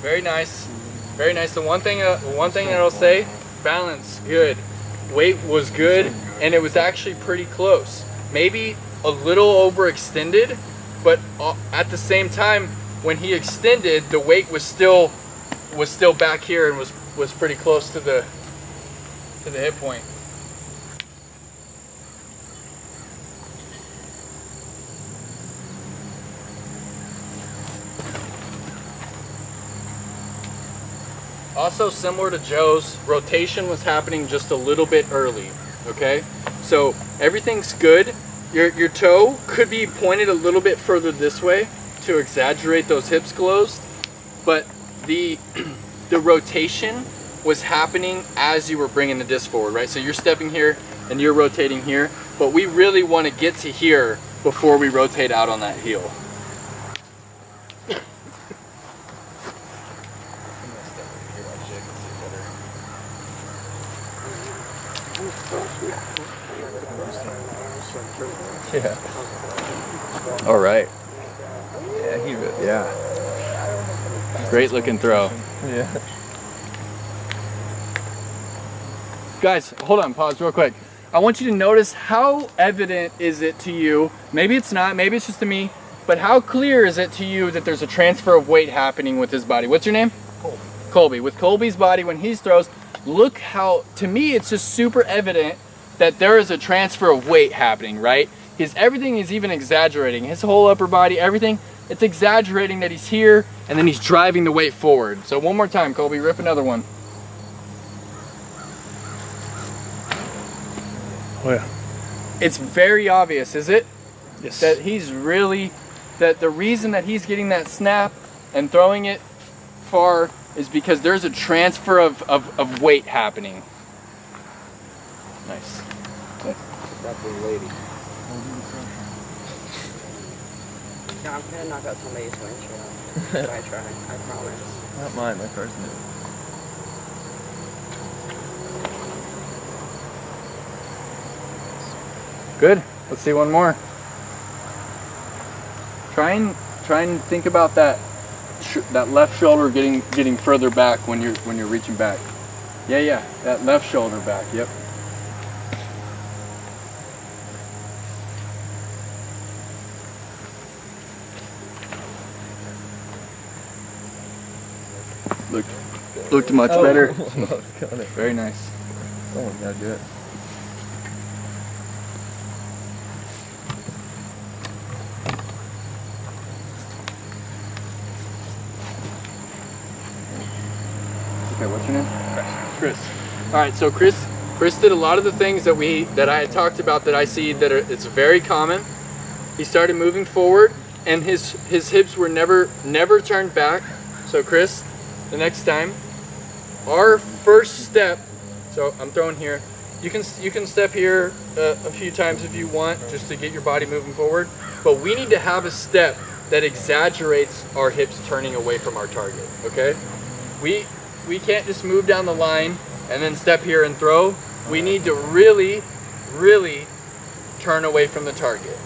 Very nice. Very nice. The one thing that I'll say, balance, good. Weight was good, and it was actually pretty close. Maybe a little overextended, but at the same time, when he extended, the weight was still back here and was pretty close to the hip point. Also, similar to Joe's, rotation was happening just a little bit early, okay? So everything's good. Your toe could be pointed a little bit further this way to exaggerate those hips closed, but the rotation was happening as you were bringing the disc forward, right? So you're stepping here and you're rotating here, but we really want to get to here before we rotate out on that heel. Yeah. All right. Yeah. Great looking throw.
Yeah.
Guys, hold on, pause real quick. I want you to notice how evident is it to you, maybe it's not, maybe it's just to me, but how clear is it to you that there's a transfer of weight happening with his body? What's your name?
Colby.
Colby. With Colby's body, when he throws, look how, to me, it's just super evident that there is a transfer of weight happening, right? Everything is even exaggerating. His whole upper body, everything, it's exaggerating that he's here, and then he's driving the weight forward. So one more time, Colby, rip another one.
Oh yeah.
It's very obvious, is it?
Yes.
That he's really, that the reason that he's getting that snap and throwing it far is because there's a transfer of weight happening. Nice.
That's the lady.
No, I'm gonna knock out somebody's windshield. I try, I promise.
Not mine, my car's new.
Good. Let's see one more. Try and think about that left shoulder getting further back when you're reaching back. Yeah, that left shoulder back. Yep. Looked much better. Very nice.
Oh, got good.
Okay, what's your name? Chris. All right, so Chris did a lot of the things that I had talked about that I see that it's very common. He started moving forward, and his hips were never turned back. So Chris, the next time, our first step. So I'm throwing here. You can step here a few times if you want, just to get your body moving forward. But we need to have a step that exaggerates our hips turning away from our target. Okay. we can't just move down the line and then step here and throw. We need to really, really turn away from the target.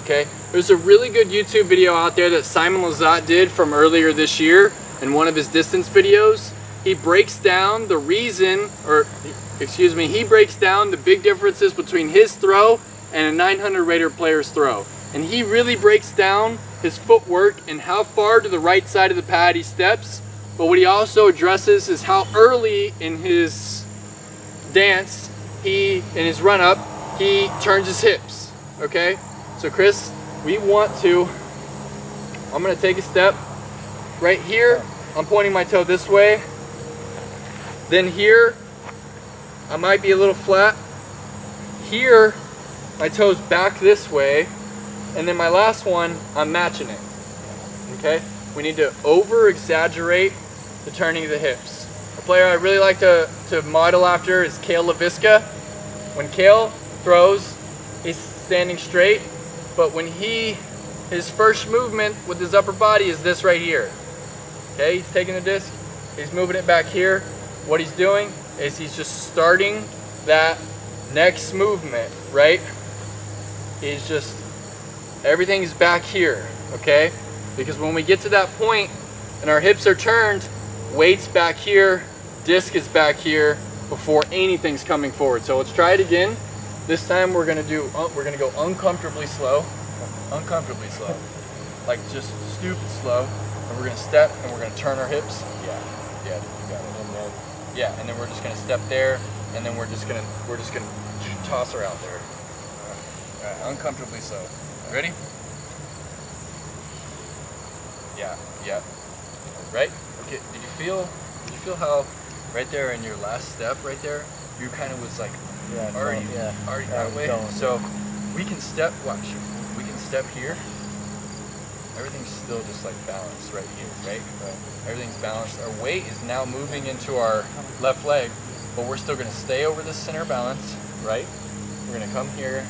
Okay? There's a really good YouTube video out there that Simon Lizotte did from earlier this year in one of his distance videos. He breaks down the reason, or excuse me, he breaks down the big differences between his throw and a 900 Raider player's throw. And he really breaks down his footwork and how far to the right side of the pad he steps. But what he also addresses is how early in his dance, in his run up, he turns his hips. Okay? So Chris, we want to, I'm gonna take a step right here. I'm pointing my toe this way. Then here, I might be a little flat. Here, my toe's back this way. And then my last one, I'm matching it. Okay? We need to over-exaggerate the turning of the hips. A player I really like to model after is Cale LaVisca. When Cale throws, he's standing straight, but when his first movement with his upper body is this right here. Okay, he's taking the disc, he's moving it back here. What he's doing is he's just starting that next movement, right? He's just, everything's back here, okay? Because when we get to that point and our hips are turned, weight's back here, disc is back here before anything's coming forward. So let's try it again. This time we're gonna go uncomfortably slow, like just stupid slow. And we're gonna step and we're gonna turn our hips. Yeah, you got it. Yeah, and then we're just gonna step there, and then we're just gonna toss her out there. All right, uncomfortably slow. Ready? Yeah. Right? Okay. Did you feel how right there in your last step right there, you kind of was like already that way. So we can step. Watch. We can step here. Everything's still just like balanced right here, right? Everything's balanced. Our weight is now moving into our left leg, but we're still gonna stay over the center balance, right? We're gonna come here,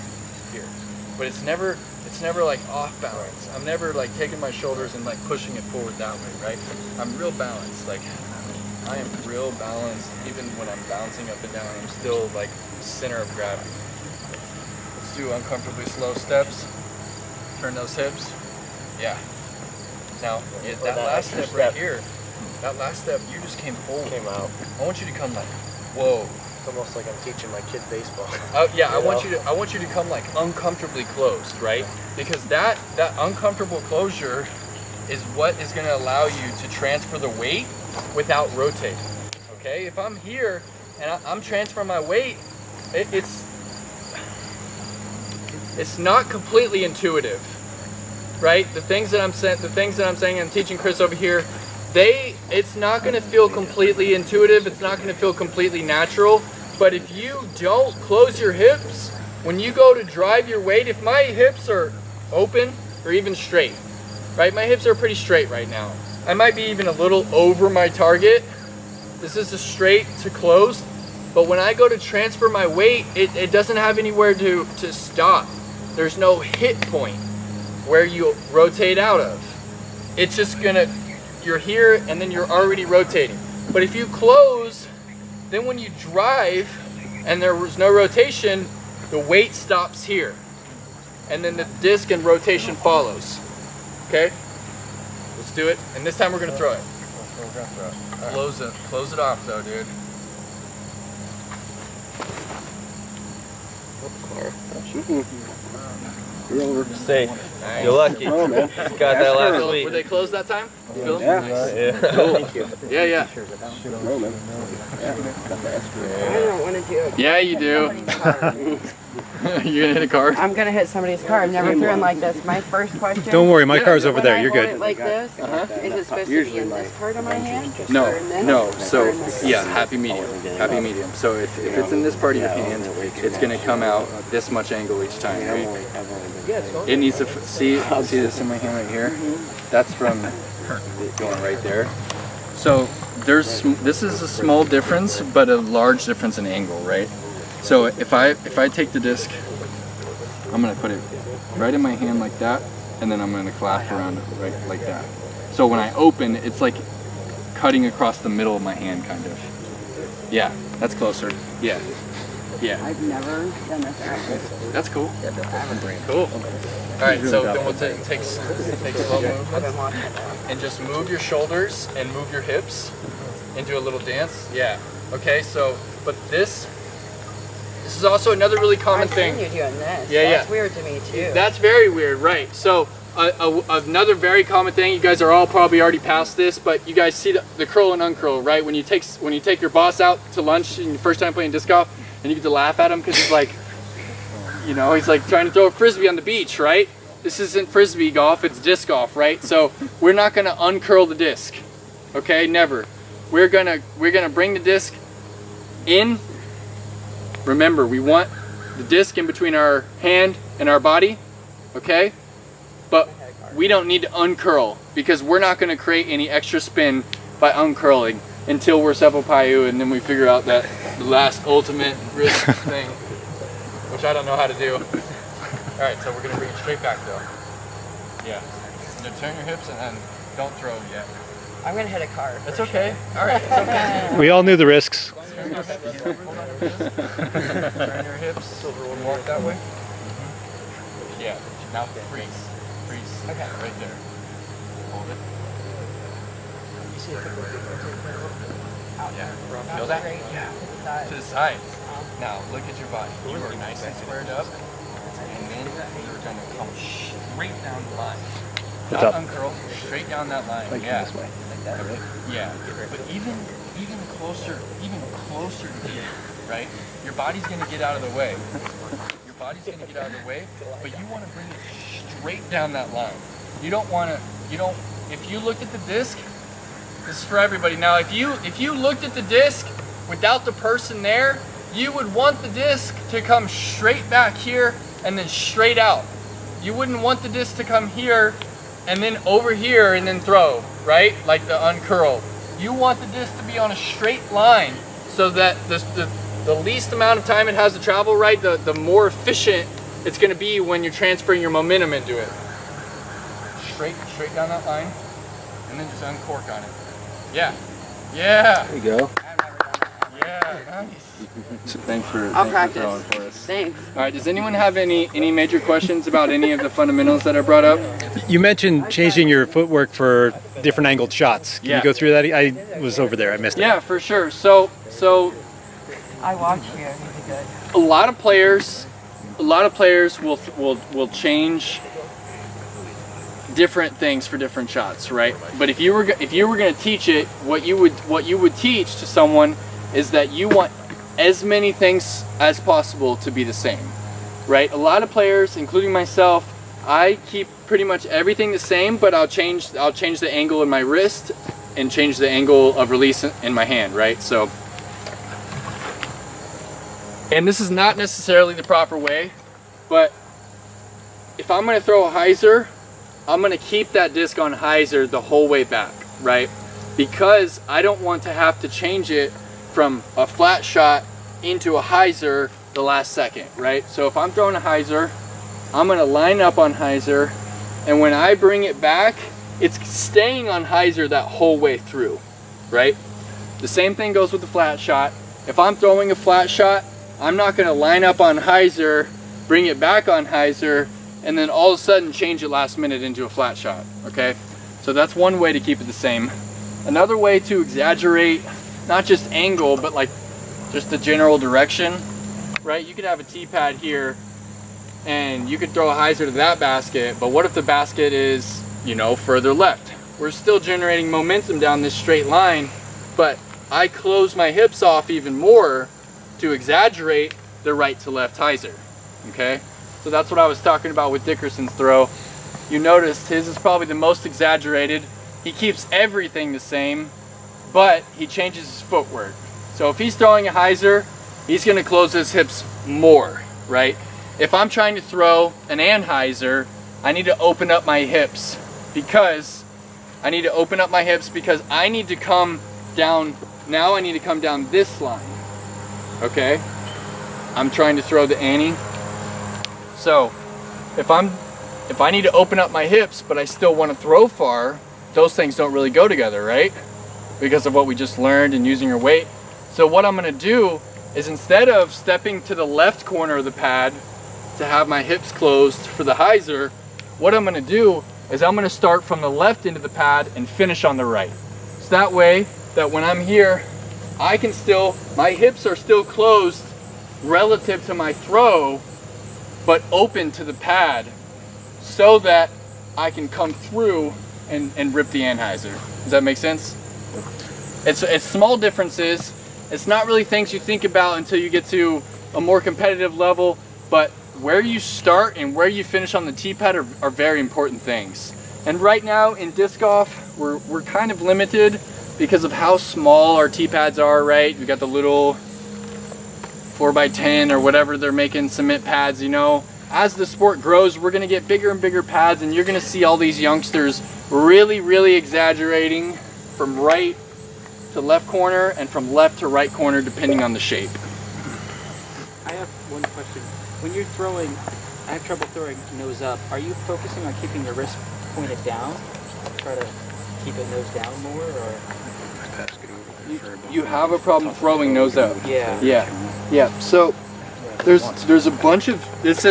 but it's never like off balance. I'm never like taking my shoulders and like pushing it forward that way, right? I'm real balanced. Like I am real balanced. Even when I'm bouncing up and down, I'm still like center of gravity. Let's do uncomfortably slow steps. Turn those hips. Yeah. Now, that last step right here, that last step, you just came forward.
Came out.
I want you to come like, whoa.
It's almost like I'm teaching my kid baseball.
Oh yeah, I want you to come like uncomfortably closed, right? Because that uncomfortable closure is what is going to allow you to transfer the weight without rotating. Okay? If I'm here and I'm transferring my weight, it's not completely intuitive. Right? The things that I'm saying, I'm teaching Chris over here, it's not going to feel completely intuitive. It's not going to feel completely natural. But if you don't close your hips, when you go to drive your weight, if my hips are open or even straight, right? My hips are pretty straight right now. I might be even a little over my target. This is a straight to closed. But when I go to transfer my weight, it doesn't have anywhere to stop. There's no hit point where you rotate out of. It's just you're here and then you're already rotating. But if you close, then when you drive and there was no rotation, the weight stops here. And then the disc and rotation follows. Okay? Let's do it. And this time we're gonna throw it. Close it off though, dude.
You're over.
Safe.
Nice.
You're lucky.
Oh, man.
Got that last week.
Were they closed that time?
Yeah.
Nice.
Yeah.
Thank you.
Yeah.
No, man. Yeah.
I don't want to do it.
Yeah, you do. You're gonna hit a car?
I'm gonna hit somebody's car. I've never thrown like this. My first question.
Don't worry, my car's over
when
there.
I
You're
hold
good.
it like this, is it supposed to be in this part of my hand?
No,
Or in this?
no. So
Or in this?
yeah, happy medium. So if it's in this part of your hand, it's gonna come out this much angle each time, right? It needs to see this in my hand right here. That's from going right there. So this is a small difference, but a large difference in angle, right? So if I take the disc, I'm gonna put it right in my hand like that, and then I'm gonna clasp around it right like that. So when I open, it's like cutting across the middle of my hand, kind of. Yeah, that's closer. Yeah. Yeah.
I've never done this actually.
That's cool. Cool. All right, so then we'll take slow movements and just move your shoulders and move your hips into a little dance. Yeah. Okay, so, but this is also another really common thing.
I've seen you doing this.
Yeah,
That's weird to me too.
That's very weird, right? So another very common thing, you guys are all probably already past this, but you guys see the curl and uncurl, right? When you take your boss out to lunch and your first time playing disc golf, and you get to laugh at him because he's like, you know, he's like trying to throw a frisbee on the beach, right? This isn't frisbee golf, it's disc golf, right? So we're not gonna uncurl the disc, okay? Never. We're gonna bring the disc in. Remember, we want the disc in between our hand and our body, okay? But we don't need to uncurl because we're not gonna create any extra spin by uncurling until we're Seppo Paiu, and then we figure out that the last ultimate wrist thing, which I don't know how to do. All right, so we're gonna bring it straight back though. Yeah, now turn your hips and then don't throw yet.
I'm gonna hit a car.
That's okay. All right, it's okay.
We all knew the risks.
Turn your hips. Turn your hips. Walk that way. Yeah. Now freeze. Freeze. Okay. Right there. Hold it. Yeah. Feel that? Yeah. To the side. Now look at your body. You are nice and squared up, and then you're gonna come straight down the line. Not uncurl. Straight down that line.
Like
yeah.
this way. Like that, really?
Yeah. But even closer to here, right? Your body's gonna get out of the way. Your body's gonna get out of the way, but you want to bring it straight down that line. You don't want to. If you looked at the disc, this is for everybody. Now, if you looked at the disc without the person there, you would want the disc to come straight back here and then straight out. You wouldn't want the disc to come here and then over here and then throw, right? Like the uncurl. You want the disc to be on a straight line so that the least amount of time it has to travel, right? The more efficient it's going to be when you're transferring your momentum into it. Straight down that line, and then just uncork on it. Yeah. Yeah.
There you go.
Yeah, nice. Thanks for
I'll
throwing
practice.
for us.
Thanks.
All right, does anyone have any major questions about any of the fundamentals that I brought up?
You mentioned changing your footwork for different angled shots. Can
Yeah.
you go through that? I was over there. I missed it.
Yeah, for sure. So
I watched you. You did good.
a lot of players will change different things for different shots, right? But if you were going to teach it, what you would teach to someone is that you want as many things as possible to be the same, right? A lot of players, including myself, I keep pretty much everything the same, but I'll change the angle in my wrist and change the angle of release in my hand, right? So, and this is not necessarily the proper way, but if I'm going to throw a hyzer, I'm going to keep that disc on hyzer the whole way back, right? Because I don't want to have to change it from a flat shot into a hyzer the last second, right? So if I'm throwing a hyzer, I'm going to line up on hyzer, and when I bring it back, it's staying on hyzer that whole way through, right? The same thing goes with the flat shot. If I'm throwing a flat shot, I'm not going to line up on hyzer, bring it back on hyzer, and then all of a sudden change it last minute into a flat shot, okay? So that's one way to keep it the same. Another way to exaggerate, not just angle, but like just the general direction, right? You could have a tee pad here, and you could throw a hyzer to that basket, but what if the basket is, you know, further left? We're still generating momentum down this straight line, but I close my hips off even more to exaggerate the right to left hyzer, okay? So that's what I was talking about with Dickerson's throw. You noticed his is probably the most exaggerated. He keeps everything the same, but he changes his footwork. So if he's throwing a hyzer, he's gonna close his hips more, right? If I'm trying to throw an anhyzer, I need to open up my hips because I need to come down, now I need to come down this line, okay? I'm trying to throw the Annie. So if I need to open up my hips, but I still want to throw far, those things don't really go together, right? because of what we just learned and using your weight. So what I'm gonna do is, instead of stepping to the left corner of the pad to have my hips closed for the hyzer, what I'm gonna do is I'm gonna start from the left end of the pad and finish on the right. So that way, that when I'm here, I can still, my hips are still closed relative to my throw, but open to the pad, so that I can come through and rip the anhyzer. Does that make sense? It's small differences. It's not really things you think about until you get to a more competitive level, but where you start and where you finish on the T-pad are very important things. And right now in disc golf, we're kind of limited because of how small our T-pads are, right? We got the little 4x10 or whatever they're making, cement pads, you know. As the sport grows, we're gonna get bigger and bigger pads, and you're gonna see all these youngsters really exaggerating from right to left corner and from left to right corner, depending on the shape.
I have one question. When you're throwing, I have trouble throwing nose up. Are you focusing on keeping your wrist pointed down? Try to keep it nose down more, or?
You have a problem throwing nose up.
Yeah.
Yeah. So there's a bunch of there's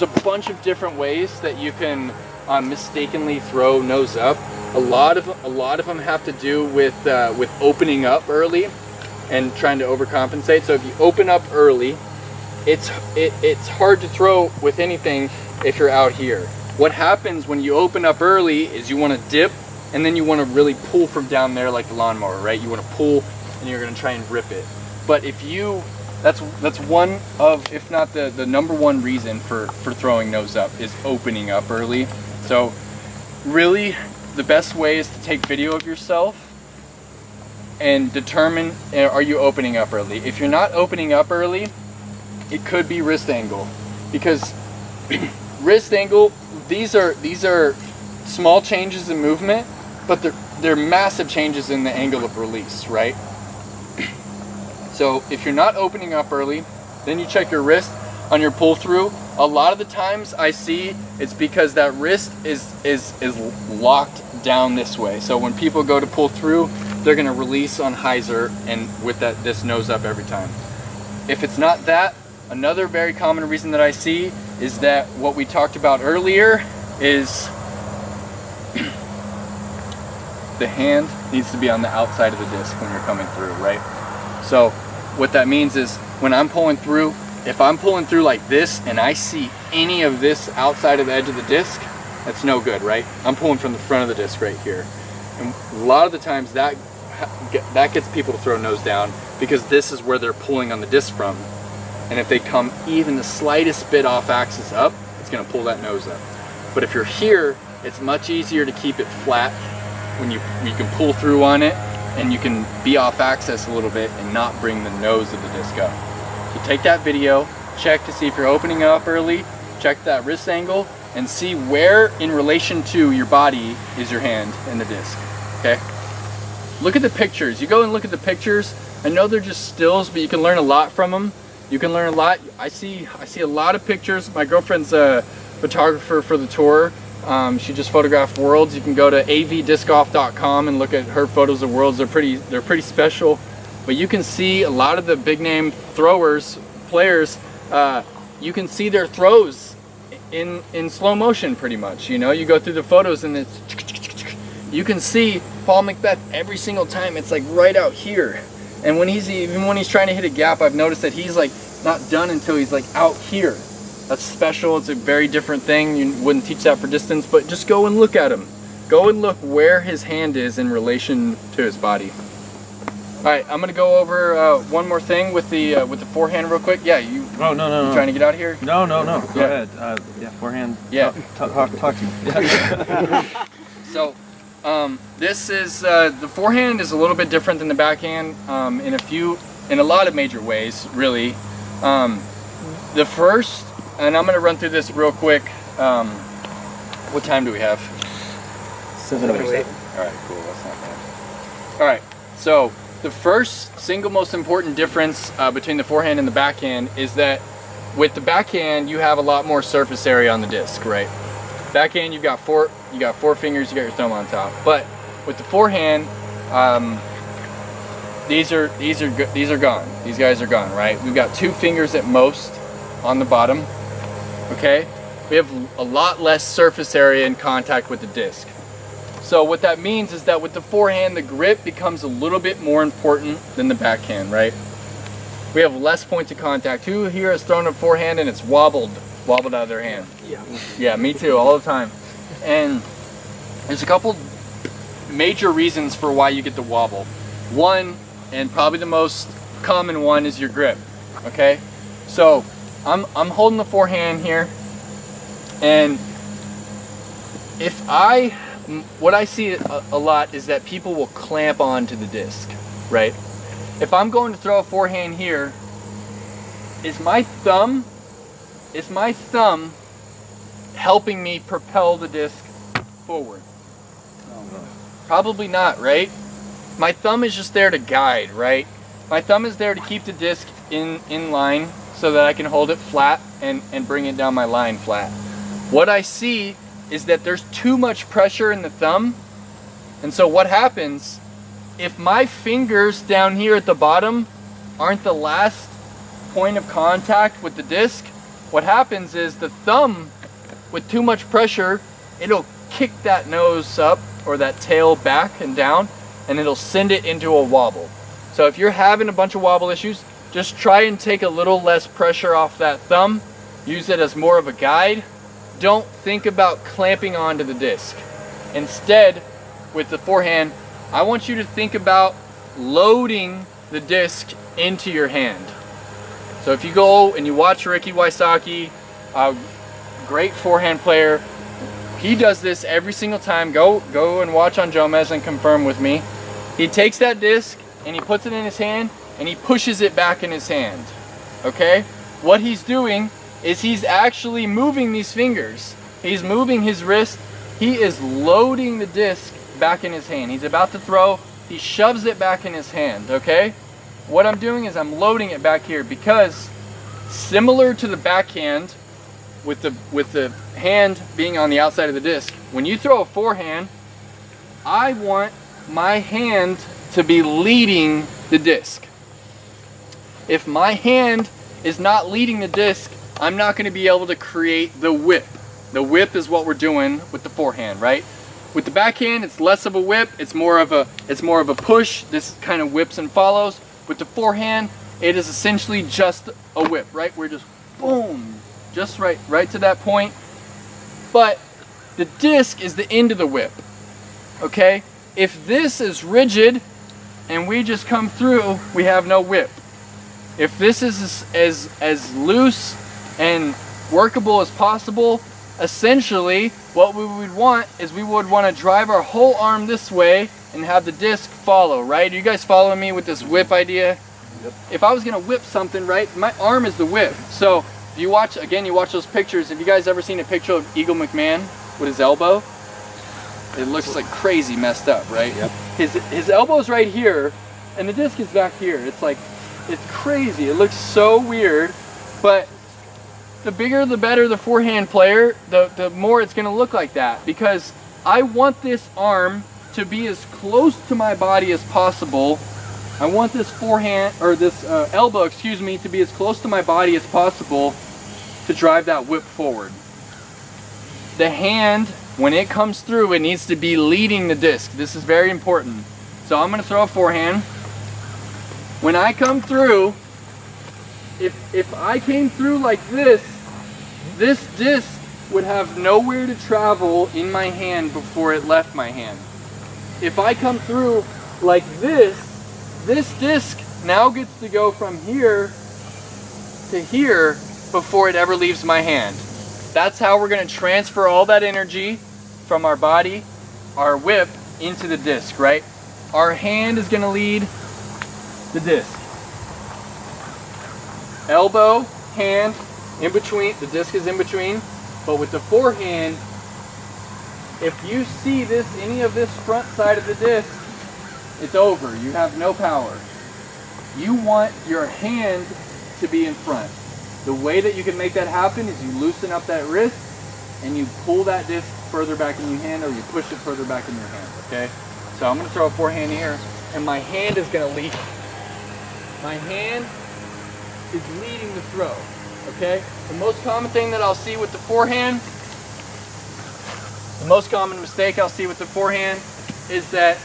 a bunch of different ways that you can mistakenly throw nose up. A lot of them have to do with opening up early and trying to overcompensate. So if you open up early, it's hard to throw with anything if you're out here. What happens when you open up early is you want to dip, and then you want to really pull from down there like the lawnmower, right? You want to pull, and you're going to try and rip it. But if you, that's one of, if not the number one reason for throwing nose up, is opening up early. So really, the best way is to take video of yourself and determine, are you opening up early? If you're not opening up early, it could be wrist angle, because wrist angle, these are small changes in movement, but they're massive changes in the angle of release, right? So if you're not opening up early, then you check your wrist on your pull through. A lot of the times I see it's because that wrist is locked down this way. So when people go to pull through, they're gonna release on hyzer and with this nose up every time. If it's not that, another very common reason that I see is that what we talked about earlier is the hand needs to be on the outside of the disc when you're coming through, right? So what that means is when I'm pulling through, if I'm pulling through like this and I see any of this outside of the edge of the disc, that's no good, right? I'm pulling from the front of the disc right here. And a lot of the times that gets people to throw nose down, because this is where they're pulling on the disc from. And if they come even the slightest bit off axis up, it's gonna pull that nose up. But if you're here, it's much easier to keep it flat when you can pull through on it, and you can be off axis a little bit and not bring the nose of the disc up. So take that video, check to see if you're opening up early, check that wrist angle, and see where in relation to your body is your hand and the disc, okay? Look at the pictures. You go and look at the pictures. I know they're just stills, but you can learn a lot from them. You can learn a lot. I see a lot of pictures. My girlfriend's a photographer for the tour. She just photographed worlds. You can go to avdiscgolf.com and look at her photos of worlds. They're pretty special. But you can see a lot of the big name throwers, players. You can see their throws in slow motion, pretty much. You know, you go through the photos and it's, you can see Paul Macbeth every single time. It's like right out here. And when he's trying to hit a gap, I've noticed that he's like not done until he's like out here. That's special. It's a very different thing. You wouldn't teach that for distance, but just go and look at him. Go and look where his hand is in relation to his body. All right, I'm gonna go over one more thing with the forehand real quick. Yeah, you. Oh no. Trying to get out of here?
No. Go ahead. Yeah, forehand. Yeah. Talk to me. Yeah.
So, this is the forehand is a little bit different than the backhand in a lot of major ways, really. The first, and I'm gonna run through this real quick. What time do we have?
7:08.
All right, cool. That's not bad. All right, so the first single most important difference between the forehand and the backhand is that with the backhand you have a lot more surface area on the disc, right? Backhand, you got four fingers, you got your thumb on top. But With the forehand, these are gone. These guys are gone, right? We've got 2 fingers at most on the bottom. Okay, we have a lot less surface area in contact with the disc. So what that means is that with the forehand, the grip becomes a little bit more important than the backhand, right? We have less points of contact. Who here has thrown a forehand and it's wobbled out of their hand? Yeah, me too, all the time. And there's a couple major reasons for why you get the wobble. One, and probably the most common one, is your grip. Okay, so I'm holding the forehand here, and what I see a lot is that people will clamp onto the disc, right? If I'm going to throw a forehand here, is my thumb helping me propel the disc forward? Probably not, right? My thumb is just there to guide, right? My thumb is there to keep the disc in line so that I can hold it flat and bring it down my line flat. What I see is that there's too much pressure in the thumb, and so what happens, if my fingers down here at the bottom aren't the last point of contact with the disc, what happens is the thumb, with too much pressure, it'll kick that nose up or that tail back and down, and it'll send it into a wobble. So if you're having a bunch of wobble issues, just try and take a little less pressure off that thumb. Use it as more of a guide. Don't think about clamping onto the disc. Instead, with the forehand, I want you to think about loading the disc into your hand. So if you go and you watch Ricky Wysocki, a great forehand player, he does this every single time. Go and watch on Jomez and confirm with me. He takes that disc and he puts it in his hand and he pushes it back in his hand. Okay? What he's doing is he's actually moving these fingers. He's moving his wrist. He is loading the disc back in his hand. He's about to throw. He shoves it back in his hand. Okay? What I'm doing is I'm loading it back here because, similar to the backhand, with the hand being on the outside of the disc, when you throw a forehand, I want my hand to be leading the disc. If my hand is not leading the disc, I'm not going to be able to create the whip. The whip is what we're doing with the forehand, right? With the backhand, it's less of a whip. It's more of a push. This kind of whips and follows. With the forehand, it is essentially just a whip, right? We're just boom, just right to that point. But the disc is the end of the whip. Okay? If this is rigid and we just come through, we have no whip. If this is as loose and workable as possible, essentially what we would want is we would want to drive our whole arm this way and have the disc follow, right? Are you guys following me with this whip idea? Yep. If I was going to whip something, right, my arm is the whip. So if you watch those pictures. Have you guys ever seen a picture of Eagle McMahon with his elbow? It looks like crazy messed up, right? Yep. His elbow's right here and the disc is back here. It's crazy. It looks so weird, but the bigger the better the forehand player, the more it's going to look like that, because I want this arm to be as close to my body as possible. I want this forehand, or this elbow, excuse me, to be as close to my body as possible to drive that whip forward. The hand, when it comes through, it needs to be leading the disc. This is very important. So I'm going to throw a forehand. When I come through, if I came through like this disc would have nowhere to travel in my hand before it left my hand. If I come through like this disc now gets to go from here to here before it ever leaves my hand. That's how we're going to transfer all that energy from our body, our whip, into the disc, right? Our hand is going to lead the disc. Elbow, hand, in between, the disc is in between. But with the forehand, if you see any of this front side of the disc, it's over. You have no power. You want your hand to be in front. The way that you can make that happen is you loosen up that wrist and you pull that disc further back in your hand, or you push it further back in your hand, okay? So I'm gonna throw a forehand here, and my hand is gonna lead. My hand is leading the throw, okay? The most common thing that I'll see with the forehand, the most common mistake I'll see with the forehand is that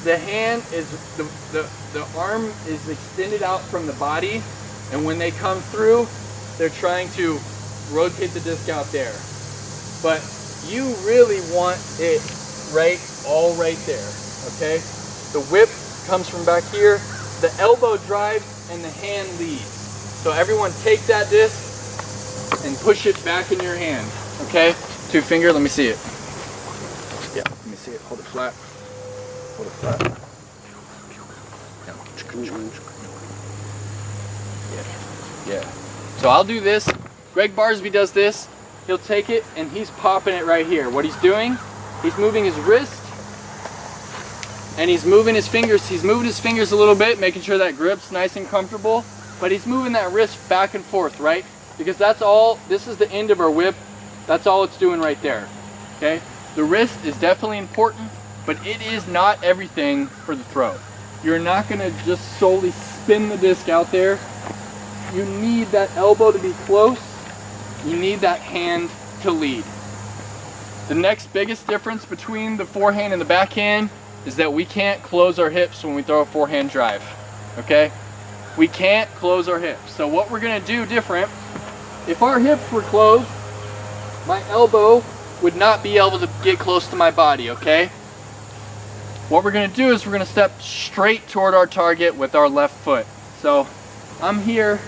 the hand is, the arm is extended out from the body, and when they come through, they're trying to rotate the disc out there. But you really want it all right there, okay? The whip comes from back here, the elbow drives, and the hand leads. So everyone take that disc and push it back in your hand, okay? 2 finger, let me see it. Yeah, let me see it, hold it flat. Hold it flat. Yeah. So I'll do this. Greg Barsby does this. He'll take it and he's popping it right here. What he's doing, he's moving his wrist and he's moving his fingers. He's moving his fingers a little bit, making sure that grip's nice and comfortable. But he's moving that wrist back and forth, right? Because that's all, this is the end of our whip. That's all it's doing right there, okay? The wrist is definitely important, but it is not everything for the throw. You're not gonna just solely spin the disc out there. You need that elbow to be close. You need that hand to lead. The next biggest difference between the forehand and the backhand is that we can't close our hips when we throw a forehand drive, okay? We can't close our hips. So what we're gonna do different, if our hips were closed, my elbow would not be able to get close to my body, okay? What we're gonna do is we're gonna step straight toward our target with our left foot. So I'm here.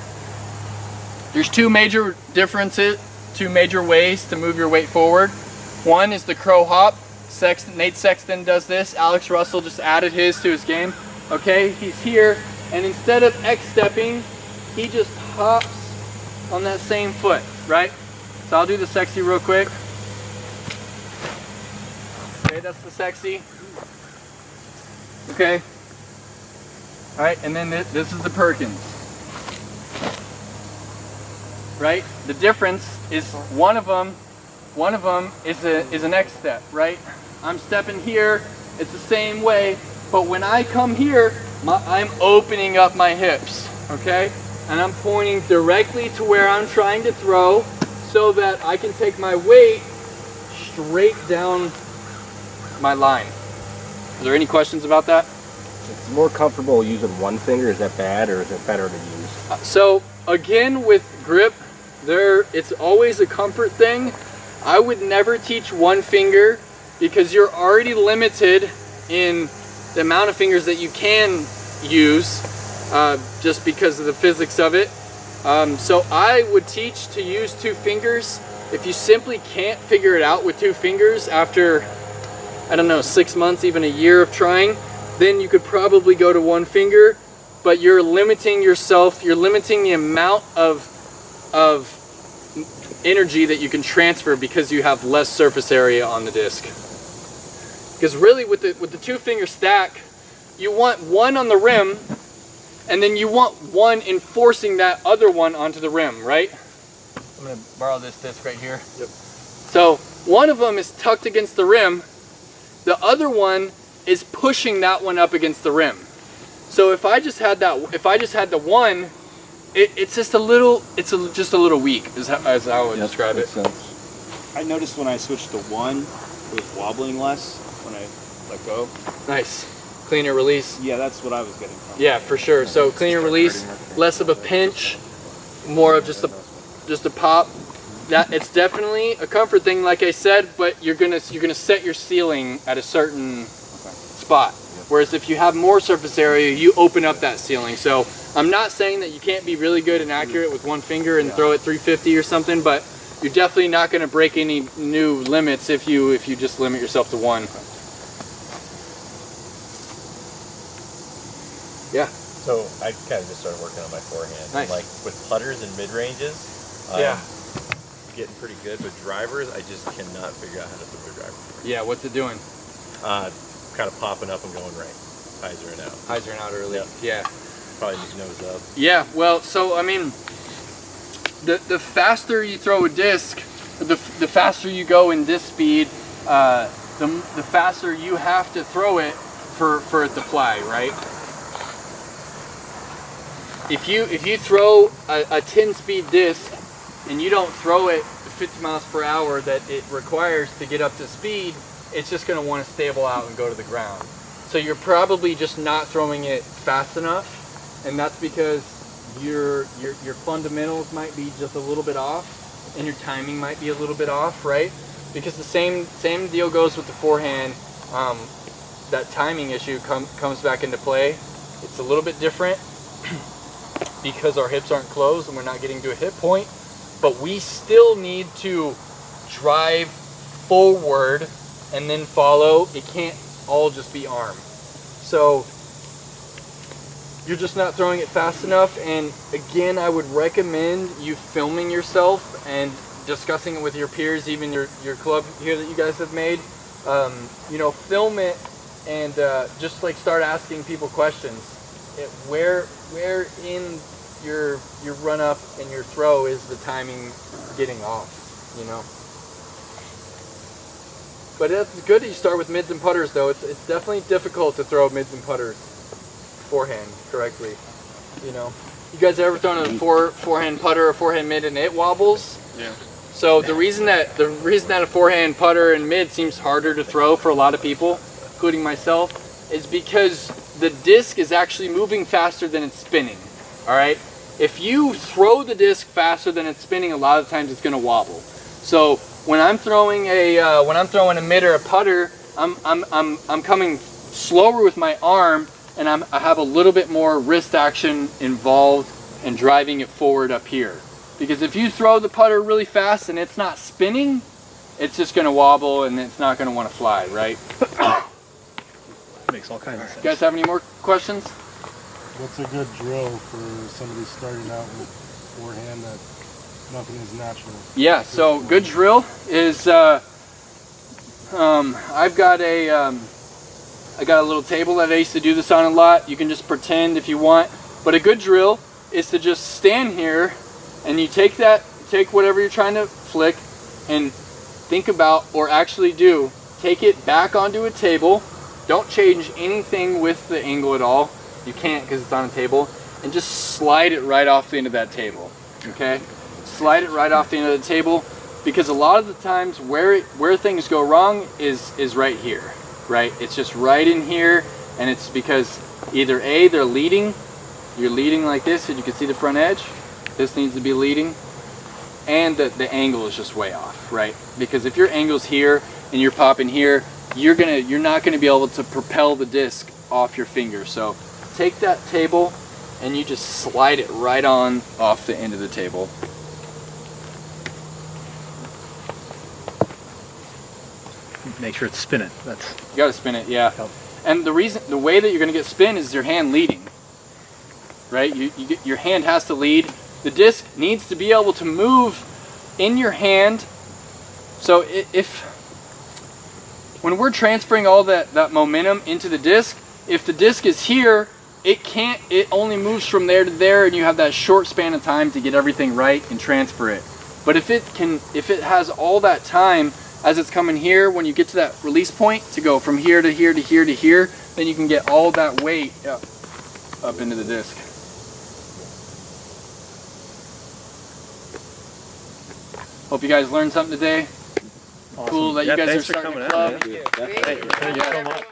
There's 2 major differences, 2 major ways to move your weight forward. One is the crow hop. Nate Sexton does this. Alex Russell just added his to his game. Okay, he's here, and instead of X-stepping, he just hops on that same foot, right? So I'll do the sexy real quick. Okay, that's the sexy. Okay. All right, and then this is the Perkins. Right? The difference is one of them is an X step, right? I'm stepping here, it's the same way, but when I come here, I'm opening up my hips, okay? And I'm pointing directly to where I'm trying to throw so that I can take my weight straight down my line. Is there any questions about that?
It's more comfortable using one finger. Is that bad, or is it better to use?
So again, with grip, it's always a comfort thing. I would never teach one finger because you're already limited in the amount of fingers that you can use just because of the physics of it. So I would teach to use 2 fingers. If you simply can't figure it out with 2 fingers after, I don't know, 6 months, even a year of trying, then you could probably go to 1 finger, but you're limiting yourself, you're limiting the amount of energy that you can transfer because you have less surface area on the disc. Because really with the 2 finger stack, you want one on the rim, and then you want one enforcing that other one onto the rim, right? I'm gonna borrow this disc right here. Yep. So one of them is tucked against the rim, the other one is pushing that one up against the rim. So if I just had the one, it's just a little weak, is how I would describe it.
I noticed when I switched to 1, it was wobbling less when I let go.
Nice. Cleaner release.
Yeah, that's what I was getting from.
Yeah, for sure. So cleaner release, less of a pinch, more of just a pop. That it's definitely a comfort thing, like I said, but you're gonna set your ceiling at a certain spot. Whereas if you have more surface area, you open up that ceiling. So I'm not saying that you can't be really good and accurate with 1 finger and throw it 350 or something, but you're definitely not going to break any new limits if you just limit yourself to 1. Yeah.
So I kind of just started working on my forehand.
Nice.
Like with putters and mid ranges, getting pretty good. But drivers, I just cannot figure out how to throw a driver.
Yeah. What's it doing?
Kind of popping up and going right. Hyzer and out.
Hyzer and out early. Yeah.
Probably just nose up.
Yeah. Well, so I mean, the faster you throw a disc, the faster you go in disc speed, the faster you have to throw it for it to fly, right? If you throw a 10-speed disc and you don't throw it 50 miles per hour that it requires to get up to speed, it's just going to want to stable out and go to the ground. So you're probably just not throwing it fast enough, and that's because your fundamentals might be just a little bit off, and your timing might be a little bit off, right? Because the same deal goes with the forehand. That timing issue comes back into play. It's a little bit different because our hips aren't closed and we're not getting to a hip point, but we still need to drive forward and then follow. It can't all just be arm. So you're just not throwing it fast enough, and again, I would recommend you filming yourself and discussing it with your peers, even your club here that you guys have made. You know, film it and just like start asking people questions. Where in your run up and your throw is the timing getting off, you know? But it's good that you start with mids and putters, though. It's definitely difficult to throw mids and putters forehand correctly, you know? You guys ever thrown a forehand putter or forehand mid and it wobbles?
Yeah.
So the reason that a forehand putter and mid seems harder to throw for a lot of people, including myself, is because the disc is actually moving faster than it's spinning. All right. If you throw the disc faster than it's spinning, a lot of times it's going to wobble. So when I'm throwing a mid or a putter, I'm coming slower with my arm, and I have a little bit more wrist action involved in driving it forward up here. Because if you throw the putter really fast and it's not spinning, it's just going to wobble and it's not going to want to fly, right?
Makes all kinds of sense.
You guys have any more questions?
What's a good drill for somebody starting out with forehand that nothing is natural?
Yeah, so good drill is I got a little table that I used to do this on a lot. You can just pretend if you want, but a good drill is to just stand here and you take whatever you're trying to flick and think about, or actually do, take it back onto a table. Don't change anything with the angle at all. You can't because it's on a table. And just slide it right off the end of that table, okay? Slide it right off the end of the table, because a lot of the times where things go wrong is right here, right? It's just right in here, and it's because either A, they're leading, you're leading like this and you can see the front edge. This needs to be leading, and the angle is just way off, right? Because if your angle's here and you're popping here, you're not gonna be able to propel the disc off your finger. So take that table and you just slide it right on off the end of the table.
Make sure it's spinning. You
gotta spin it, yeah. And the way that you're gonna get spin is your hand leading, right? Your hand has to lead. The disc needs to be able to move in your hand. So when we're transferring all that momentum into the disc, if the disc is here, it only moves from there to there, and you have that short span of time to get everything right and transfer it. But if it has all that time as it's coming here, when you get to that release point to go from here to here to here to here, then you can get all that weight up into the disc. Hope you guys learned something today.
Awesome.
Cool that you guys are
thanks for
starting
coming
a club.
out, man.
Thank you.
Thank you so much.